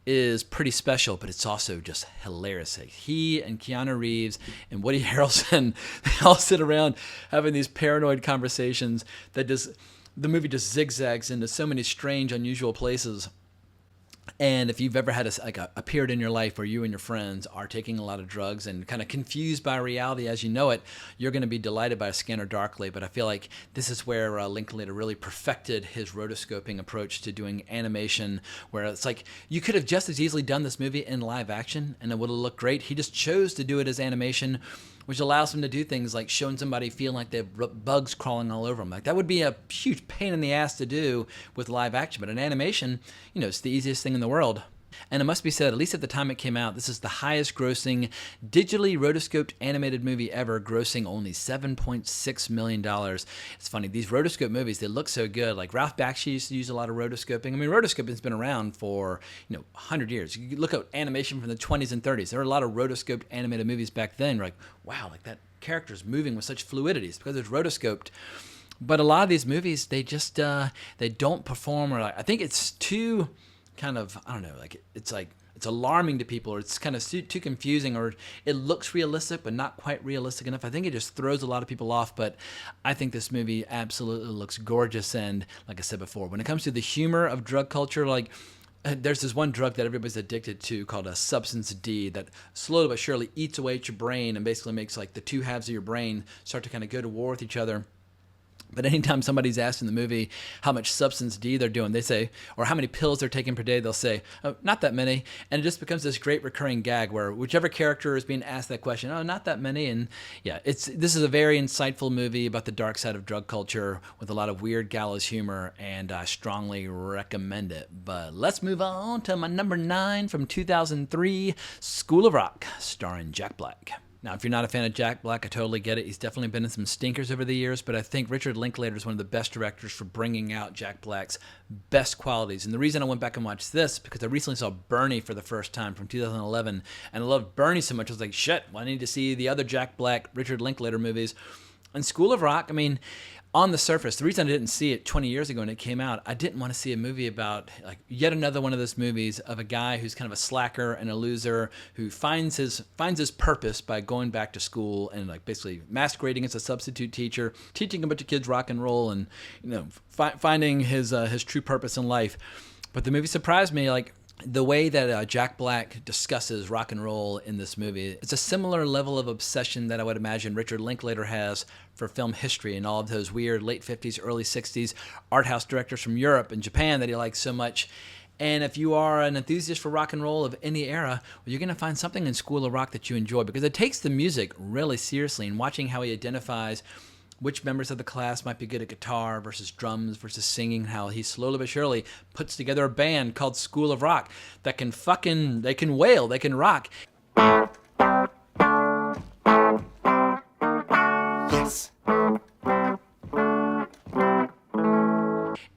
A: is pretty special, but it's also just hilarious. Like he and Keanu Reeves and Woody Harrelson, they all sit around having these paranoid conversations that the movie just zigzags into so many strange, unusual places. And if you've ever had a period in your life where you and your friends are taking a lot of drugs and kind of confused by reality as you know it, you're going to be delighted by A Scanner Darkly. But I feel like this is where Linklater really perfected his rotoscoping approach to doing animation, where it's like you could have just as easily done this movie in live action and it would have looked great. He just chose to do it as animation, which allows him to do things like showing somebody feeling like they have bugs crawling all over them. Like that would be a huge pain in the ass to do with live action, but in animation, it's the easiest thing in the world. And it must be said, at least at the time it came out, this is the highest grossing digitally rotoscoped animated movie ever, grossing only $7.6 million. It's funny, these rotoscope movies, they look so good. Like Ralph Bakshi used to use a lot of rotoscoping. I mean, rotoscoping's been around for 100 years. You look at animation from the 20s and 30s. There were a lot of rotoscoped animated movies back then. You're like, wow, like that character's moving with such fluidity. It's because it's rotoscoped. But a lot of these movies, they just they don't perform, or I think it's too kind of, I don't know, like it's alarming to people, or it's kind of too confusing, or it looks realistic but not quite realistic enough. I think it just throws a lot of people off, but I think this movie absolutely looks gorgeous. And like I said before, when it comes to the humor of drug culture, like there's this one drug that everybody's addicted to called a substance D that slowly but surely eats away at your brain and basically makes like the two halves of your brain start to kind of go to war with each other. But anytime somebody's asked in the movie how much substance D they're doing, they say, or how many pills they're taking per day, they'll say, oh, not that many. And it just becomes this great recurring gag where whichever character is being asked that question, oh, not that many. And yeah, this is a very insightful movie about the dark side of drug culture with a lot of weird gallows humor, and I strongly recommend it. But let's move on to my number 9 from 2003, School of Rock, starring Jack Black. Now, if you're not a fan of Jack Black, I totally get it. He's definitely been in some stinkers over the years, but I think Richard Linklater is one of the best directors for bringing out Jack Black's best qualities. And the reason I went back and watched this, because I recently saw Bernie for the first time from 2011, and I loved Bernie so much, I was like, shit, well, I need to see the other Jack Black, Richard Linklater movies. And School of Rock, I mean, on the surface, the reason I didn't see it 20 years ago when it came out, I didn't want to see a movie about like yet another one of those movies of a guy who's kind of a slacker and a loser who finds his purpose by going back to school and like basically masquerading as a substitute teacher, teaching a bunch of kids rock and roll, and finding his true purpose in life. But the movie surprised me, like the way that Jack Black discusses rock and roll in this movie. It's a similar level of obsession that I would imagine Richard Linklater has for film history and all of those weird late 50s, early 60s art house directors from Europe and Japan that he likes so much. And if you are an enthusiast for rock and roll of any era, well, you're going to find something in School of Rock that you enjoy, because it takes the music really seriously, and watching how he identifies which members of the class might be good at guitar versus drums versus singing, how he slowly but surely puts together a band called School of Rock that they can wail, they can rock.
N: Yes.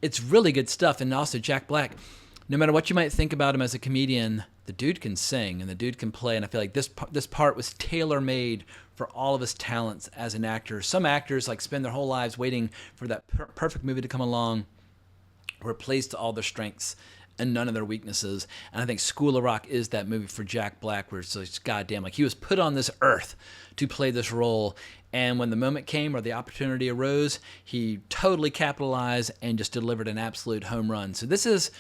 A: it's really good stuff. And also Jack Black, no matter what you might think about him as a comedian, the dude can sing and the dude can play. And I feel like this part was tailor-made for all of his talents as an actor. Some actors like spend their whole lives waiting for that perfect movie to come along, where it plays to all their strengths and none of their weaknesses. And I think School of Rock is that movie for Jack Black, where it's like, goddamn, like he was put on this earth to play this role. And when the moment came or the opportunity arose, he totally capitalized and just delivered an absolute home run. So this is,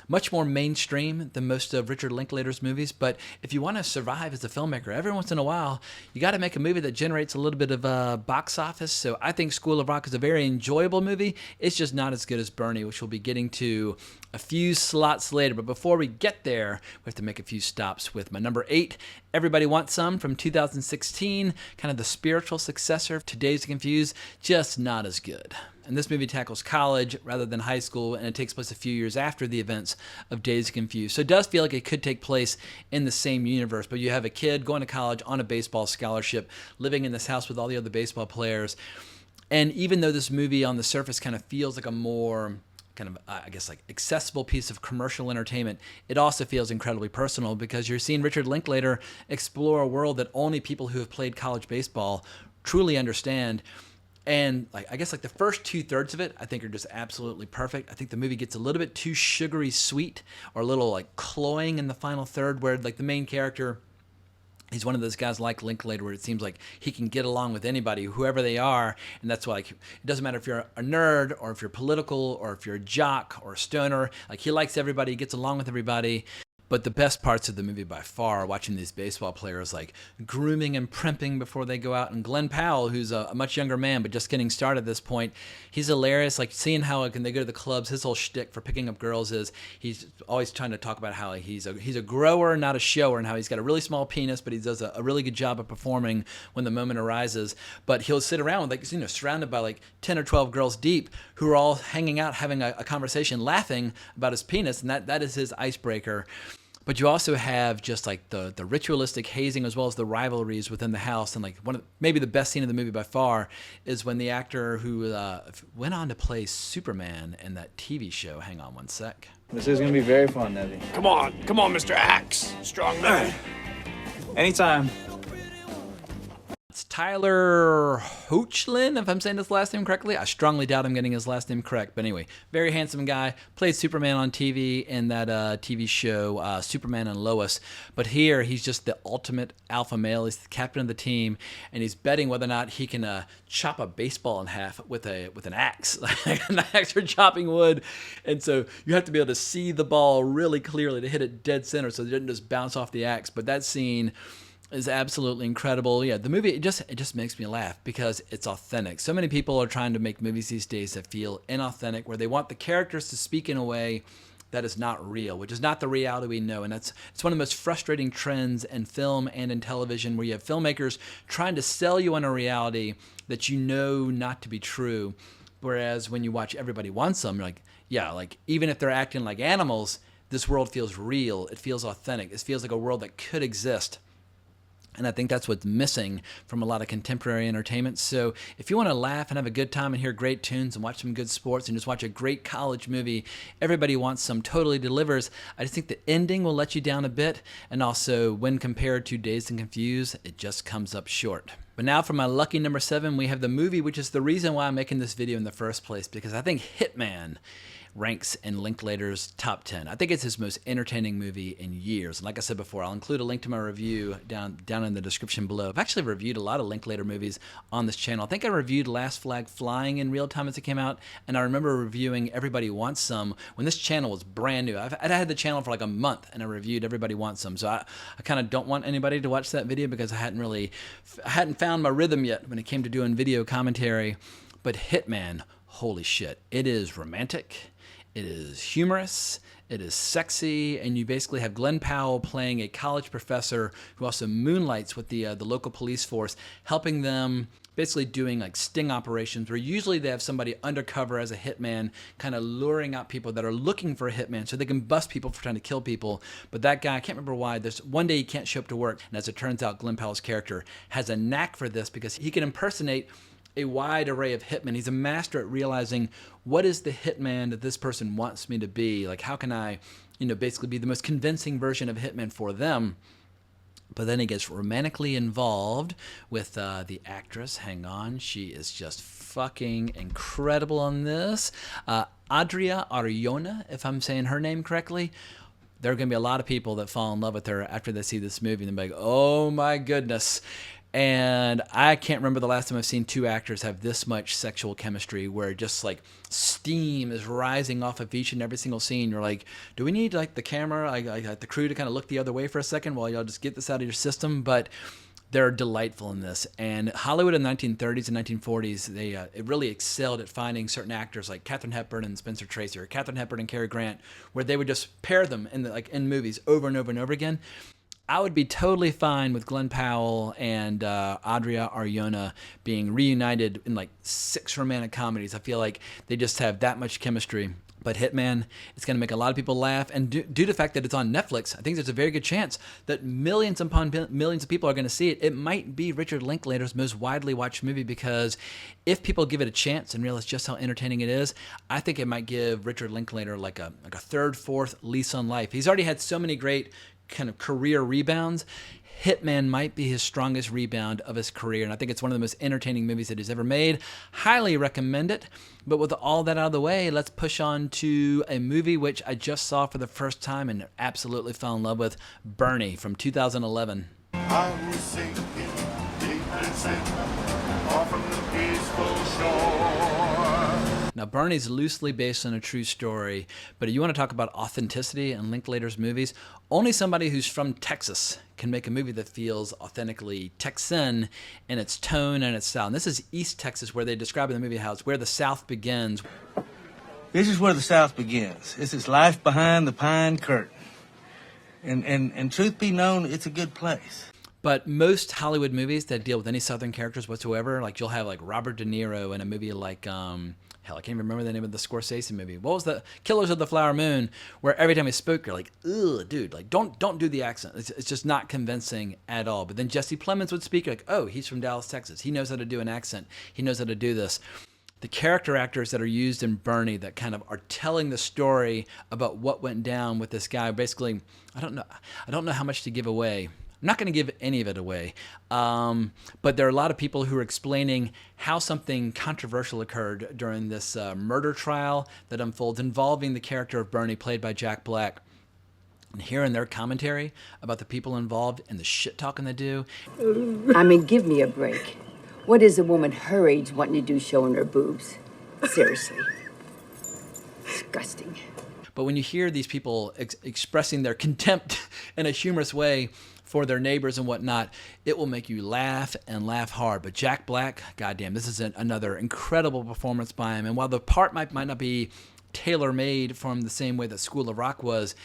A: much more mainstream than most of Richard Linklater's movies. But if you want to survive as a filmmaker, every once in a while, you got to make a movie that generates a little bit of box office. So I think School of Rock is a very enjoyable movie. It's just not as good as Bernie, which we'll be getting to a few slots later. But before we get there, we have to make a few stops with my number 8, Everybody Wants Some from 2016, kind of the spiritual successor to Dazed and Confused, just not as good. And this movie tackles college rather than high school, and it takes place a few years after the events of Dazed and Confused. So it does feel like it could take place in the same universe, but you have a kid going to college on a baseball scholarship, living in this house with all the other baseball players. And even though this movie on the surface kind of feels like a more kind of, I guess, like accessible piece of commercial entertainment, it also feels incredibly personal because you're seeing Richard Linklater explore a world that only people who have played college baseball truly understand. And I guess the first 2/3 of it, I think, are just absolutely perfect. I think the movie gets a little bit too sugary sweet or a little cloying in the final third, where the main character, he's one of those guys like Linklater where it seems like he can get along with anybody, whoever they are. And that's why it doesn't matter if you're a nerd or if you're political or if you're a jock or a stoner. He likes everybody, he gets along with everybody. But the best parts of the movie by far are watching these baseball players grooming and primping before they go out. And Glenn Powell, who's a much younger man but just getting started at this point, he's hilarious. Seeing how when they go to the clubs, his whole shtick for picking up girls is he's always trying to talk about how he's a grower, not a shower, and how he's got a really small penis, but he does a really good job of performing when the moment arises. But he'll sit around with surrounded by 10 or 12 girls deep who are all hanging out, having a conversation, laughing about his penis, and that is his icebreaker. But you also have just the ritualistic hazing as well as the rivalries within the house. And maybe the best scene of the movie by far is when the actor who went on to play Superman in that TV show. Hang on one sec.
O: This is going to be very fun, Nevy.
L: Come on, Mr. Axe. Strong man.
O: Anytime.
A: It's Tyler Hoechlin, if I'm saying his last name correctly. I strongly doubt I'm getting his last name correct. But anyway, very handsome guy. Played Superman on TV in that TV show, Superman and Lois. But here, he's just the ultimate alpha male. He's the captain of the team. And he's betting whether or not he can chop a baseball in half with an axe. An axe for chopping wood. And so you have to be able to see the ball really clearly to hit it dead center so it doesn't just bounce off the axe. But that scene is absolutely incredible. Yeah, the movie, it just makes me laugh because it's authentic. So many people are trying to make movies these days that feel inauthentic, where they want the characters to speak in a way that is not real, which is not the reality we know. And it's one of the most frustrating trends in film and in television, where you have filmmakers trying to sell you on a reality that you know not to be true. Whereas when you watch Everybody Wants Some, you're even if they're acting like animals, this world feels real. It feels authentic. It feels like a world that could exist. And I think that's what's missing from a lot of contemporary entertainment. So if you want to laugh and have a good time and hear great tunes and watch some good sports and just watch a great college movie, Everybody Wants Some totally delivers. I just think the ending will let you down a bit. And also, when compared to Dazed and Confused, it just comes up short. But now for my lucky number 7, we have the movie, which is the reason why I'm making this video in the first place, because I think Hitman ranks in Linklater's top 10. I think it's his most entertaining movie in years. And like I said before, I'll include a link to my review down in the description below. I've actually reviewed a lot of Linklater movies on this channel. I think I reviewed Last Flag Flying in real time as it came out, and I remember reviewing Everybody Wants Some when this channel was brand new. I had the channel for a month, and I reviewed Everybody Wants Some. So I kind of don't want anybody to watch that video because I hadn't found my rhythm yet when it came to doing video commentary. But Hitman, holy shit, it is romantic. It is humorous, it is sexy, and you basically have Glenn Powell playing a college professor who also moonlights with the local police force, helping them basically doing sting operations where usually they have somebody undercover as a hitman kind of luring out people that are looking for a hitman so they can bust people for trying to kill people. But that guy, I can't remember why, there's one day he can't show up to work, and as it turns out, Glenn Powell's character has a knack for this because he can impersonate a wide array of hitmen. He's a master at realizing what is the hitman that this person wants me to be. Like, how can I, basically be the most convincing version of hitman for them? But then he gets romantically involved with the actress. Hang on, she is just fucking incredible on this. Adria Arjona, if I'm saying her name correctly. There are going to be a lot of people that fall in love with her after they see this movie and they're like, oh my goodness. And I can't remember the last time I've seen two actors have this much sexual chemistry where just like steam is rising off of each and every single scene. You're like, do we need like the camera, like the crew to kind of look the other way for a second while y'all just get this out of your system? But they're delightful in this. And Hollywood in the 1930s and 1940s, it really excelled at finding certain actors like Katharine Hepburn and Spencer Tracy, or Katharine Hepburn and Cary Grant, where they would just pair them in movies over and over and over again. I would be totally fine with Glenn Powell and Adria Arjona being reunited in like 6 romantic comedies. I feel like they just have that much chemistry. But Hitman, it's going to make a lot of people laugh. And due to the fact that it's on Netflix, I think there's a very good chance that millions upon millions of people are going to see it. It might be Richard Linklater's most widely watched movie, because if people give it a chance and realize just how entertaining it is, I think it might give Richard Linklater like a third, fourth lease on life. He's already had so many great kind of career rebounds. Hitman might be his strongest rebound of his career, and I think it's one of the most entertaining movies that he's ever made. Highly recommend it. But with all that out of the way, let's push on to a movie which I just saw for the first time and absolutely fell in love with, Bernie from 2011.
P: I was sinking deep in sin, off from the peaceful shore.
A: Now, Bernie's loosely based on a true story, but if you want to talk about authenticity in Linklater's movies, only somebody who's from Texas can make a movie that feels authentically Texan in its tone and its style. And this is East Texas, where they describe in the movie how it's where the South begins.
Q: This is where the South begins. This is life behind the pine curtain. And truth be known, it's a good place.
A: But most Hollywood movies that deal with any Southern characters whatsoever, like you'll have like Robert De Niro in a movie like, hell, I can't even remember the name of the Scorsese movie. What was the Killers of the Flower Moon? Where every time he spoke, you're like, ugh, dude, like don't do the accent. It's just not convincing at all. But then Jesse Plemons would speak, you're like, oh, he's from Dallas, Texas. He knows how to do an accent. He knows how to do this. The character actors that are used in Bernie that kind of are telling the story about what went down with this guy. Basically, I don't know how much to give away. I'm not going to give any of it away, but there are a lot of people who are explaining how something controversial occurred during this murder trial that unfolds involving the character of Bernie, played by Jack Black. And hearing their commentary about the people involved and the shit talking they do.
R: I mean, give me a break. What is a woman her age wanting to do showing her boobs? Seriously. Disgusting.
A: But when you hear these people expressing their contempt in a humorous way for their neighbors and whatnot, it will make you laugh and laugh hard. But Jack Black, goddamn, this is another incredible performance by him. And while the part might not be tailor-made from the same way that School of Rock was,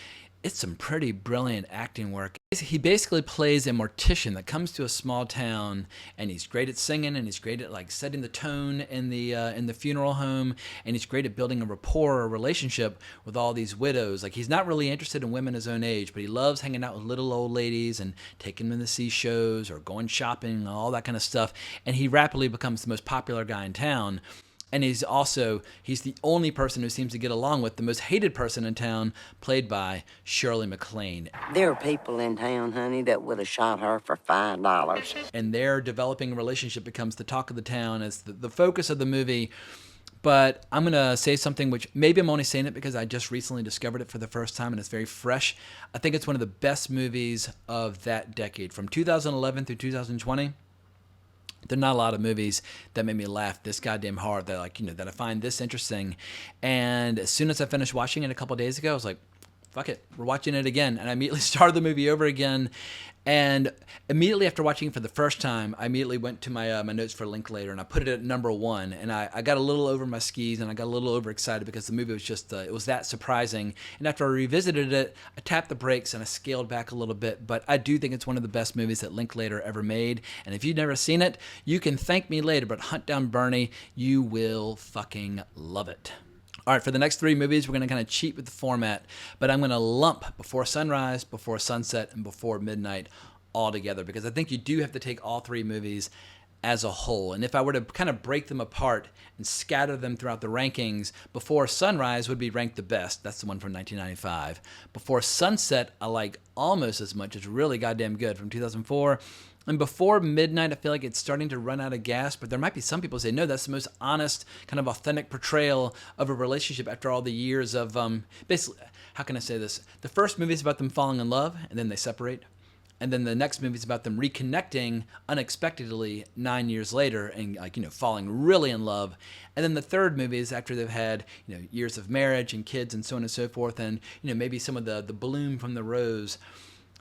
A: it's some pretty brilliant acting work. He basically plays a mortician that comes to a small town, and he's great at singing, and he's great at like setting the tone in the funeral home, and he's great at building a rapport or relationship with all these widows. Like, he's not really interested in women his own age, but he loves hanging out with little old ladies and taking them to see shows or going shopping and all that kind of stuff. And he rapidly becomes the most popular guy in town. And he's the only person who seems to get along with the most hated person in town, played by Shirley MacLaine.
S: There are people in town, honey, that would have shot her for $5.
A: And their developing relationship becomes the talk of the town, as the focus of the movie. But I'm going to say something which maybe I'm only saying it because I just recently discovered it for the first time and it's very fresh. I think it's one of the best movies of that decade, from 2011 through 2020. There are not a lot of movies that made me laugh this goddamn hard, that that I find this interesting. And as soon as I finished watching it a couple of days ago, I was like, fuck it, we're watching it again. And I immediately started the movie over again. And immediately after watching it for the first time, I immediately went to my notes for Linklater, and I put it at number 1. And I got a little over my skis, and I got a little overexcited because the movie was just, it was that surprising. And after I revisited it, I tapped the brakes and I scaled back a little bit. But I do think it's one of the best movies that Linklater ever made. And if you've never seen it, you can thank me later, but hunt down Bernie. You will fucking love it. All right, for the next 3 movies, we're going to kind of cheat with the format, but I'm going to lump Before Sunrise, Before Sunset, and Before Midnight all together, because I think you do have to take all 3 movies as a whole. And if I were to kind of break them apart and scatter them throughout the rankings, Before Sunrise would be ranked the best. That's the one from 1995. Before Sunset, I like almost as much. It's really goddamn good, from 2004. And Before Midnight, I feel like it's starting to run out of gas, but there might be some people who say, no, that's the most honest, kind of authentic portrayal of a relationship after all the years of, basically, how can I say this? The first movie is about them falling in love, and then they separate. And then the next movie is about them reconnecting unexpectedly 9 years later and, falling really in love. And then the third movie is after they've had, years of marriage and kids and so on and so forth. And, maybe some of the bloom from the rose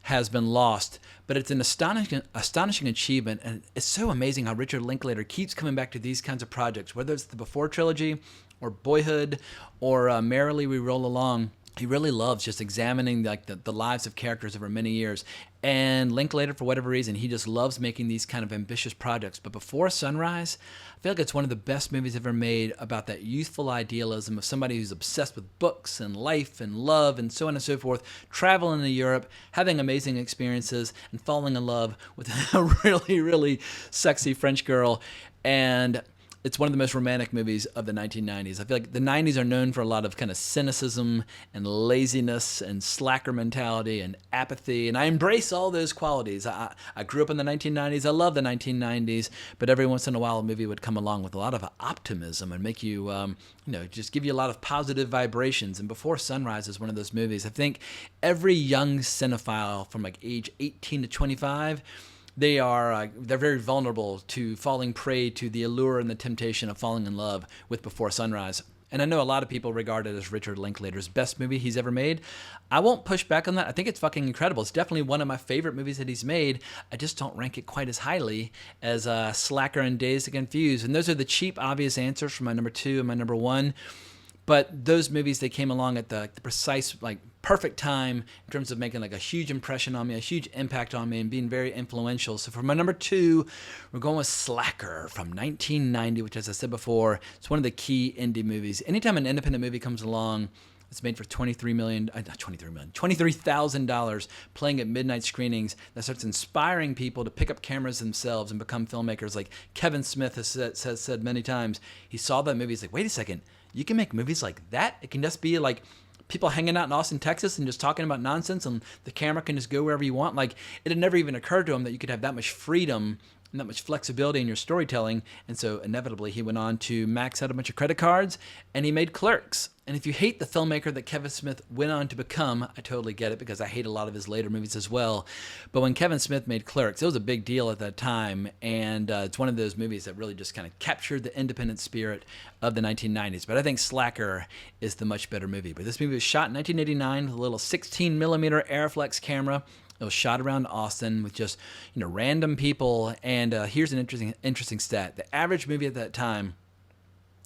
A: has been lost. But it's an astonishing achievement. And it's so amazing how Richard Linklater keeps coming back to these kinds of projects, whether it's the Before trilogy or Boyhood or Merrily We Roll Along. He really loves just examining the lives of characters over many years. And Linklater, for whatever reason, he just loves making these kind of ambitious projects. But Before Sunrise, I feel like it's one of the best movies ever made about that youthful idealism of somebody who's obsessed with books and life and love and so on and so forth, traveling to Europe, having amazing experiences, and falling in love with a really, really sexy French girl. And it's one of the most romantic movies of the 1990s. I feel like the 90s are known for a lot of kind of cynicism and laziness and slacker mentality and apathy, and I embrace all those qualities. I grew up in the 1990s. I love the 1990s, but every once in a while a movie would come along with a lot of optimism and make you, just give you a lot of positive vibrations, and Before Sunrise is one of those movies. I think every young cinephile from like age 18 to 25, they're very vulnerable to falling prey to the allure and the temptation of falling in love with Before Sunrise. And I know a lot of people regard it as Richard Linklater's best movie he's ever made. I won't push back on that. I think it's fucking incredible. It's definitely one of my favorite movies that he's made. I just don't rank it quite as highly as Slacker and Dazed and Confused. And those are the cheap, obvious answers for my number 2 and my number 1. But those movies, they came along at the precise, perfect time in terms of making a huge impression on me, a huge impact on me, and being very influential. So for my number 2, we're going with Slacker from 1990, which, as I said before, it's one of the key indie movies. Anytime an independent movie comes along, it's made for $23,000, playing at midnight screenings, that starts inspiring people to pick up cameras themselves and become filmmakers. Like Kevin Smith has said many times, he saw that movie, he's like, wait a second, you can make movies like that? It can just be like people hanging out in Austin, Texas and just talking about nonsense, and the camera can just go wherever you want. Like, it had never even occurred to him that you could have that much freedom and that much flexibility in your storytelling. And so inevitably he went on to max out a bunch of credit cards, and he made Clerks. And if you hate the filmmaker that Kevin Smith went on to become, I totally get it, because I hate a lot of his later movies as well. But when Kevin Smith made Clerks, it was a big deal at that time, and it's one of those movies that really just kind of captured the independent spirit of the 1990s. But I think Slacker is the much better movie. But this movie was shot in 1989 with a little 16mm Arriflex camera. It was shot around Austin with just, random people. And here's an interesting stat. The average movie at that time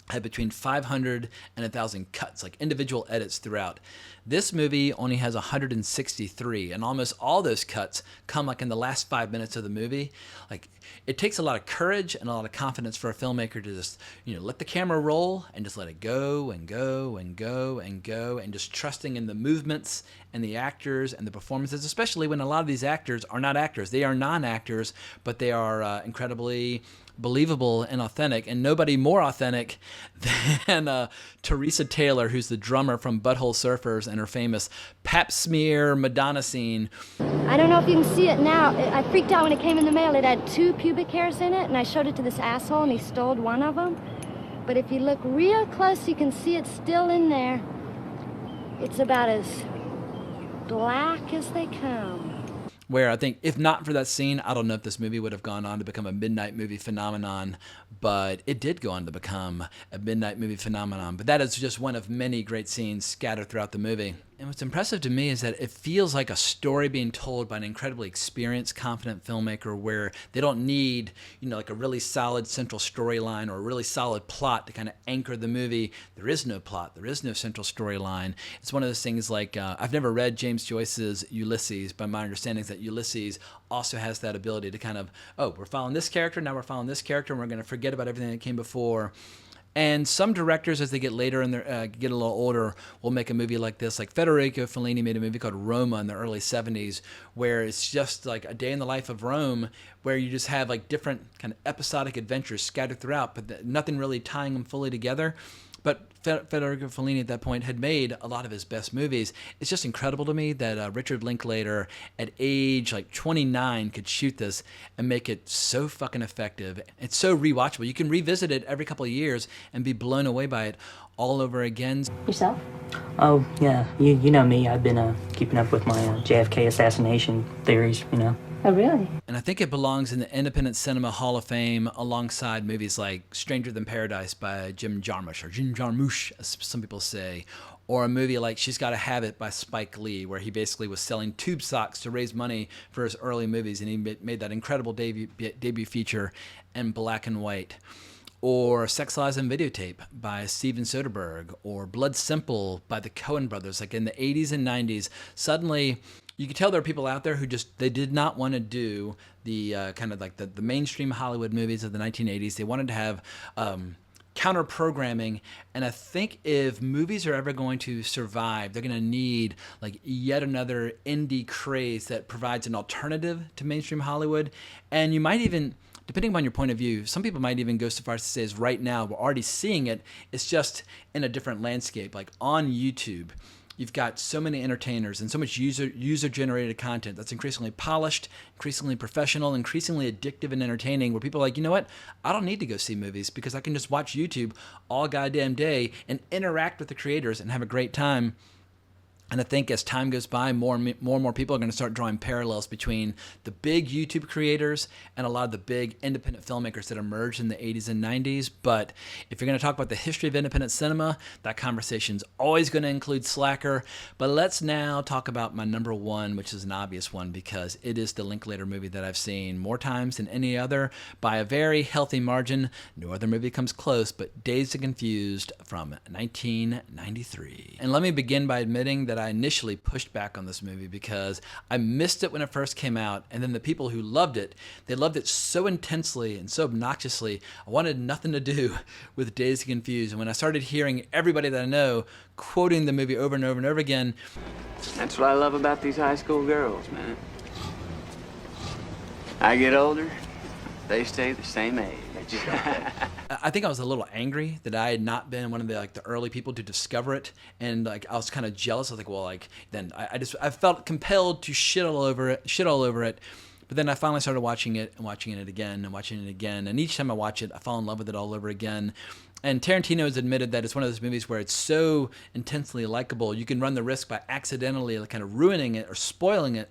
A: had between 500 and 1,000 cuts, like individual edits throughout. This movie only has 163, and almost all those cuts come like in the last 5 minutes of the movie. Like, it takes a lot of courage and a lot of confidence for a filmmaker to just, let the camera roll and just let it go and go and go and go, and just trusting in the movements and the actors and the performances, especially when a lot of these actors are not actors. They are non-actors, but they are incredibly believable and authentic, and nobody more authentic than Teresa Taylor, who's the drummer from Butthole Surfers and her famous Pap Smear Madonna scene.
M: I don't know if you can see it now. I freaked out when it came in the mail. It had 2 pubic hairs in it, and I showed it to this asshole, and he stole one of them. But if you look real close, you can see it's still in there. It's about as black as they come.
A: Where I think, if not for that scene, I don't know if this movie would have gone on to become a midnight movie phenomenon, but it did go on to become a midnight movie phenomenon. But that is just one of many great scenes scattered throughout the movie. And what's impressive to me is that it feels like a story being told by an incredibly experienced, confident filmmaker, where they don't need, like a really solid central storyline or a really solid plot to kind of anchor the movie. There is no plot. There is no central storyline. It's one of those things like, I've never read James Joyce's Ulysses, but my understanding is that Ulysses also has that ability to kind of, we're following this character, now we're following this character, and we're going to forget about everything that came before. And some directors, as they get later in their get a little older, will make a movie like this. Like Federico Fellini made a movie called Roma in the early 70s, where it's just like a day in the life of Rome, where you just have like different kind of episodic adventures scattered throughout, but nothing really tying them fully together. But Federico Fellini at that point had made a lot of his best movies. It's just incredible to me that Richard Linklater, at age like 29, could shoot this and make it so fucking effective. It's so rewatchable. You can revisit it every couple of years and be blown away by it all over again.
T: Yourself? Oh, yeah. You know me. I've been keeping up with my JFK assassination theories, you know. Oh, really?
A: And I think it belongs in the Independent Cinema Hall of Fame alongside movies like Stranger Than Paradise by Jim Jarmusch, or Jim Jarmusch, as some people say, or a movie like She's Gotta Have It by Spike Lee, where he basically was selling tube socks to raise money for his early movies, and he made that incredible debut feature in black and white. Or Sex, Lies, and Videotape by Steven Soderbergh, or Blood Simple by the Coen brothers. Like in the 80s and 90s, suddenly you could tell there are people out there who they did not want to do the kind of like the mainstream Hollywood movies of the 1980s. They wanted to have counter programming, and I think if movies are ever going to survive, they're going to need like yet another indie craze that provides an alternative to mainstream Hollywood. And you might even, depending on your point of view, some people might even go so far as to say, is right now we're already seeing it. It's just in a different landscape. Like on YouTube, you've got so many entertainers and so much user-generated content that's increasingly polished, increasingly professional, increasingly addictive and entertaining, where people are like, you know what? I don't need to go see movies because I can just watch YouTube all goddamn day and interact with the creators and have a great time. And I think as time goes by, more and more people are going to start drawing parallels between the big YouTube creators and a lot of the big independent filmmakers that emerged in the 80s and 90s. But if you're going to talk about the history of independent cinema, that conversation's always going to include Slacker. But let's now talk about my number one, which is an obvious one because it is the Linklater movie that I've seen more times than any other by a very healthy margin. No other movie comes close, but Dazed and Confused from 1993. And let me begin by admitting that I initially pushed back on this movie because I missed it when it first came out, and then the people who loved it, they loved it so intensely and so obnoxiously, I wanted nothing to do with Dazed and Confused. And when I started hearing everybody that I know quoting the movie over and over and over again.
N: That's what I love about these high school girls, man. I get older, they stay the same age.
A: I think I was a little angry that I had not been one of the early people to discover it, and like I was kind of jealous. I was like, well, like then I felt compelled to shit all over it. But then I finally started watching it and watching it again and watching it again, and each time I watch it, I fall in love with it all over again. And Tarantino has admitted that it's one of those movies where it's so intensely likable, you can run the risk by accidentally kind of ruining it or spoiling it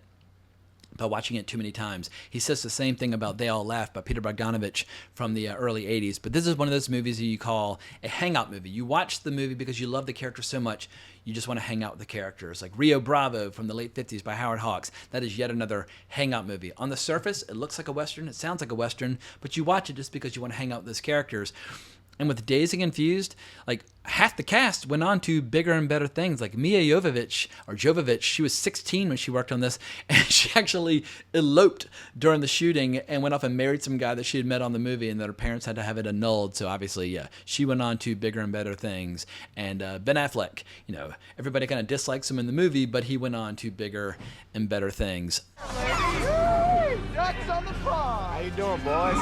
A: by watching it too many times. He says the same thing about They All Laugh by Peter Bogdanovich from the early 80s. But this is one of those movies that you call a hangout movie. You watch the movie because you love the characters so much, you just want to hang out with the characters. Like Rio Bravo from the late 50s by Howard Hawks. That is yet another hangout movie. On the surface, it looks like a Western, it sounds like a Western, but you watch it just because you want to hang out with those characters. And with Dazed and Confused, like half the cast went on to bigger and better things. Like Mia Jovovich, she was 16 when she worked on this, and she actually eloped during the shooting and went off and married some guy that she had met on the movie, and that her parents had to have it annulled. So obviously, yeah, she went on to bigger and better things. And Ben Affleck, you know, everybody kind of dislikes him in the movie, but he went on to bigger and better things.
P: Ducks on the pond. How you doing, boys?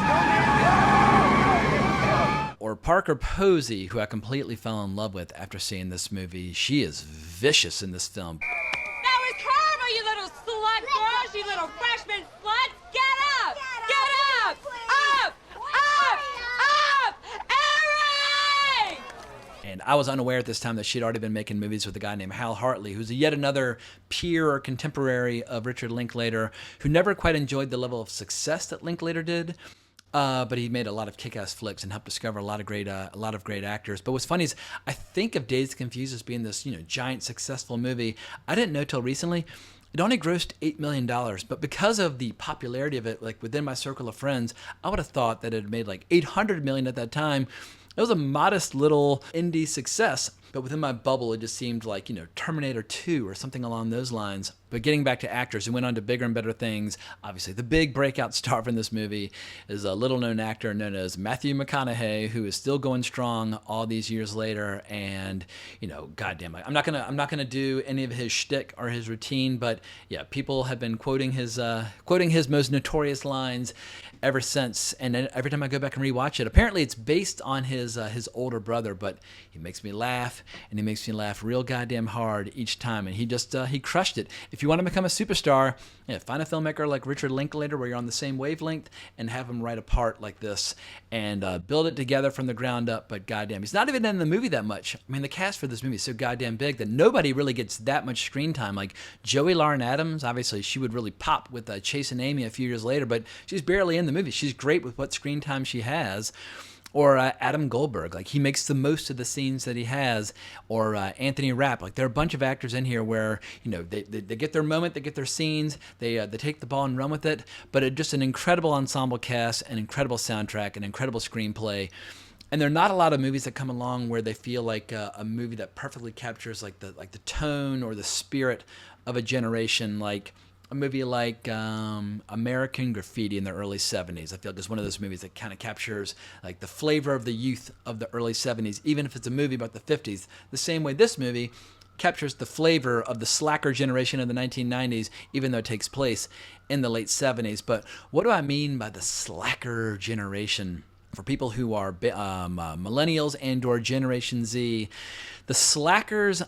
A: Or Parker Posey, who I completely fell in love with after seeing this movie. She is vicious in this film.
K: That was karma, you little slut girls, you little freshman sluts. Get up! Get up! Up! Up! Up! Eric!
A: And I was unaware at this time that she'd already been making movies with a guy named Hal Hartley, who's yet another peer or contemporary of Richard Linklater, who never quite enjoyed the level of success that Linklater did. But he made a lot of kick-ass flicks and helped discover a lot of great actors. But what's funny is I think of Dazed and Confused as being this, giant successful movie. I didn't know till recently it only grossed $8 million. But because of the popularity of it, like within my circle of friends, I would have thought that it had made like $800 million at that time. It was a modest little indie success. But within my bubble, it just seemed like, Terminator 2 or something along those lines. But getting back to actors who went on to bigger and better things, obviously the big breakout star from this movie is a little-known actor known as Matthew McConaughey, who is still going strong all these years later. And goddamn, I'm not gonna do any of his shtick or his routine, but yeah, people have been quoting his most notorious lines ever since. And every time I go back and rewatch it, apparently it's based on his older brother, but he makes me laugh, and he makes me laugh real goddamn hard each time. And he crushed it. If you want to become a superstar, find a filmmaker like Richard Linklater where you're on the same wavelength and have him write a part like this and build it together from the ground up. But goddamn, he's not even in the movie that much. I mean, the cast for this movie is so goddamn big that nobody really gets that much screen time. Like Joey Lauren Adams, obviously she would really pop with Chasing Amy a few years later, but she's barely in the movie. She's great with what screen time she has. Or Adam Goldberg, like he makes the most of the scenes that he has. Or Anthony Rapp, like there are a bunch of actors in here where they get their moment, they get their scenes, they take the ball and run with it. But it's just an incredible ensemble cast, an incredible soundtrack, an incredible screenplay. And there are not a lot of movies that come along where they feel like a movie that perfectly captures like the tone or the spirit of a generation, like a movie like American Graffiti in the early 70s. I feel like it's one of those movies that kind of captures like the flavor of the youth of the early 70s, even if it's a movie about the 50s. The same way this movie captures the flavor of the slacker generation of the 1990s, even though it takes place in the late 70s. But what do I mean by the slacker generation? For people who are millennials and or Generation Z, the slackers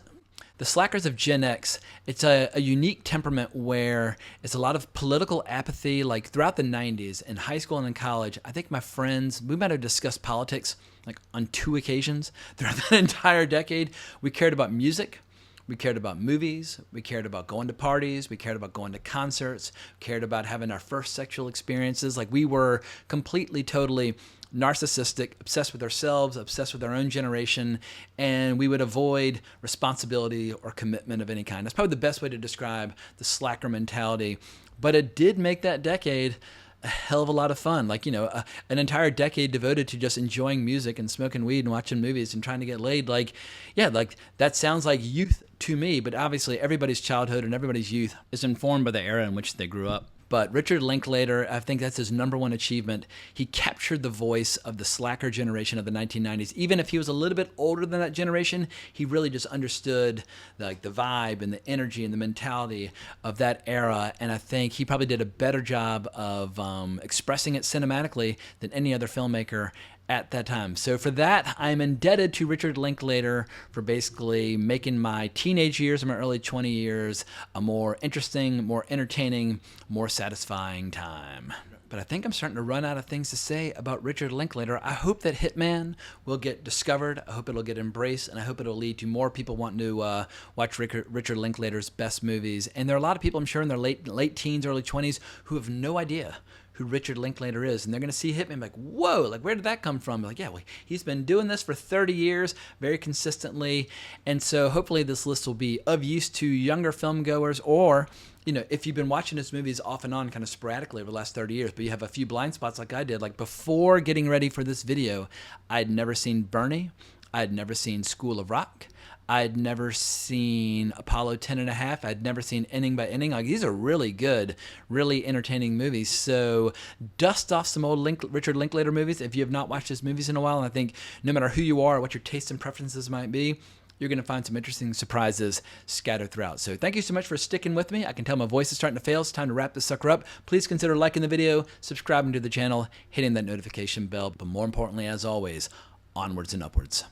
A: of Gen X, it's a unique temperament where it's a lot of political apathy. Like throughout the 90s, in high school and in college, I think my friends, we might have discussed politics like on 2 occasions throughout that entire decade. We cared about music. We cared about movies. We cared about going to parties. We cared about going to concerts. We cared about having our first sexual experiences. Like we were completely, totally narcissistic, obsessed with ourselves, obsessed with our own generation, and we would avoid responsibility or commitment of any kind. That's probably the best way to describe the slacker mentality. But it did make that decade a hell of a lot of fun. Like, an entire decade devoted to just enjoying music and smoking weed and watching movies and trying to get laid. Like, yeah, like that sounds like youth to me, but obviously everybody's childhood and everybody's youth is informed by the era in which they grew up. But Richard Linklater, I think that's his #1 achievement. He captured the voice of the slacker generation of the 1990s. Even if he was a little bit older than that generation, he really just understood the vibe and the energy and the mentality of that era. And I think he probably did a better job of expressing it cinematically than any other filmmaker at that time. So for that, I'm indebted to Richard Linklater for basically making my teenage years and my early 20 years a more interesting, more entertaining, more satisfying time. But I think I'm starting to run out of things to say about Richard Linklater. I hope that Hitman will get discovered. I hope it'll get embraced, and I hope it'll lead to more people wanting to watch Richard Linklater's best movies. And there are a lot of people, I'm sure, in their late teens, early 20s who have no idea who Richard Linklater is, and they're going to see Hitman like, whoa, like where did that come from? Like, yeah, well, he's been doing this for 30 years very consistently, and so hopefully this list will be of use to younger film goers, or if you've been watching his movies off and on kind of sporadically over the last 30 years, but you have a few blind spots like I did. Like before getting ready for this video, I'd never seen Bernie, I'd never seen School of Rock, I'd never seen Apollo 10.5. I'd never seen Inning by Inning. Like, these are really good, really entertaining movies. So dust off some old Richard Linklater movies if you have not watched his movies in a while. And I think no matter who you are, what your tastes and preferences might be, you're going to find some interesting surprises scattered throughout. So thank you so much for sticking with me. I can tell my voice is starting to fail. It's time to wrap this sucker up. Please consider liking the video, subscribing to the channel, hitting that notification bell. But more importantly, as always, onwards and upwards.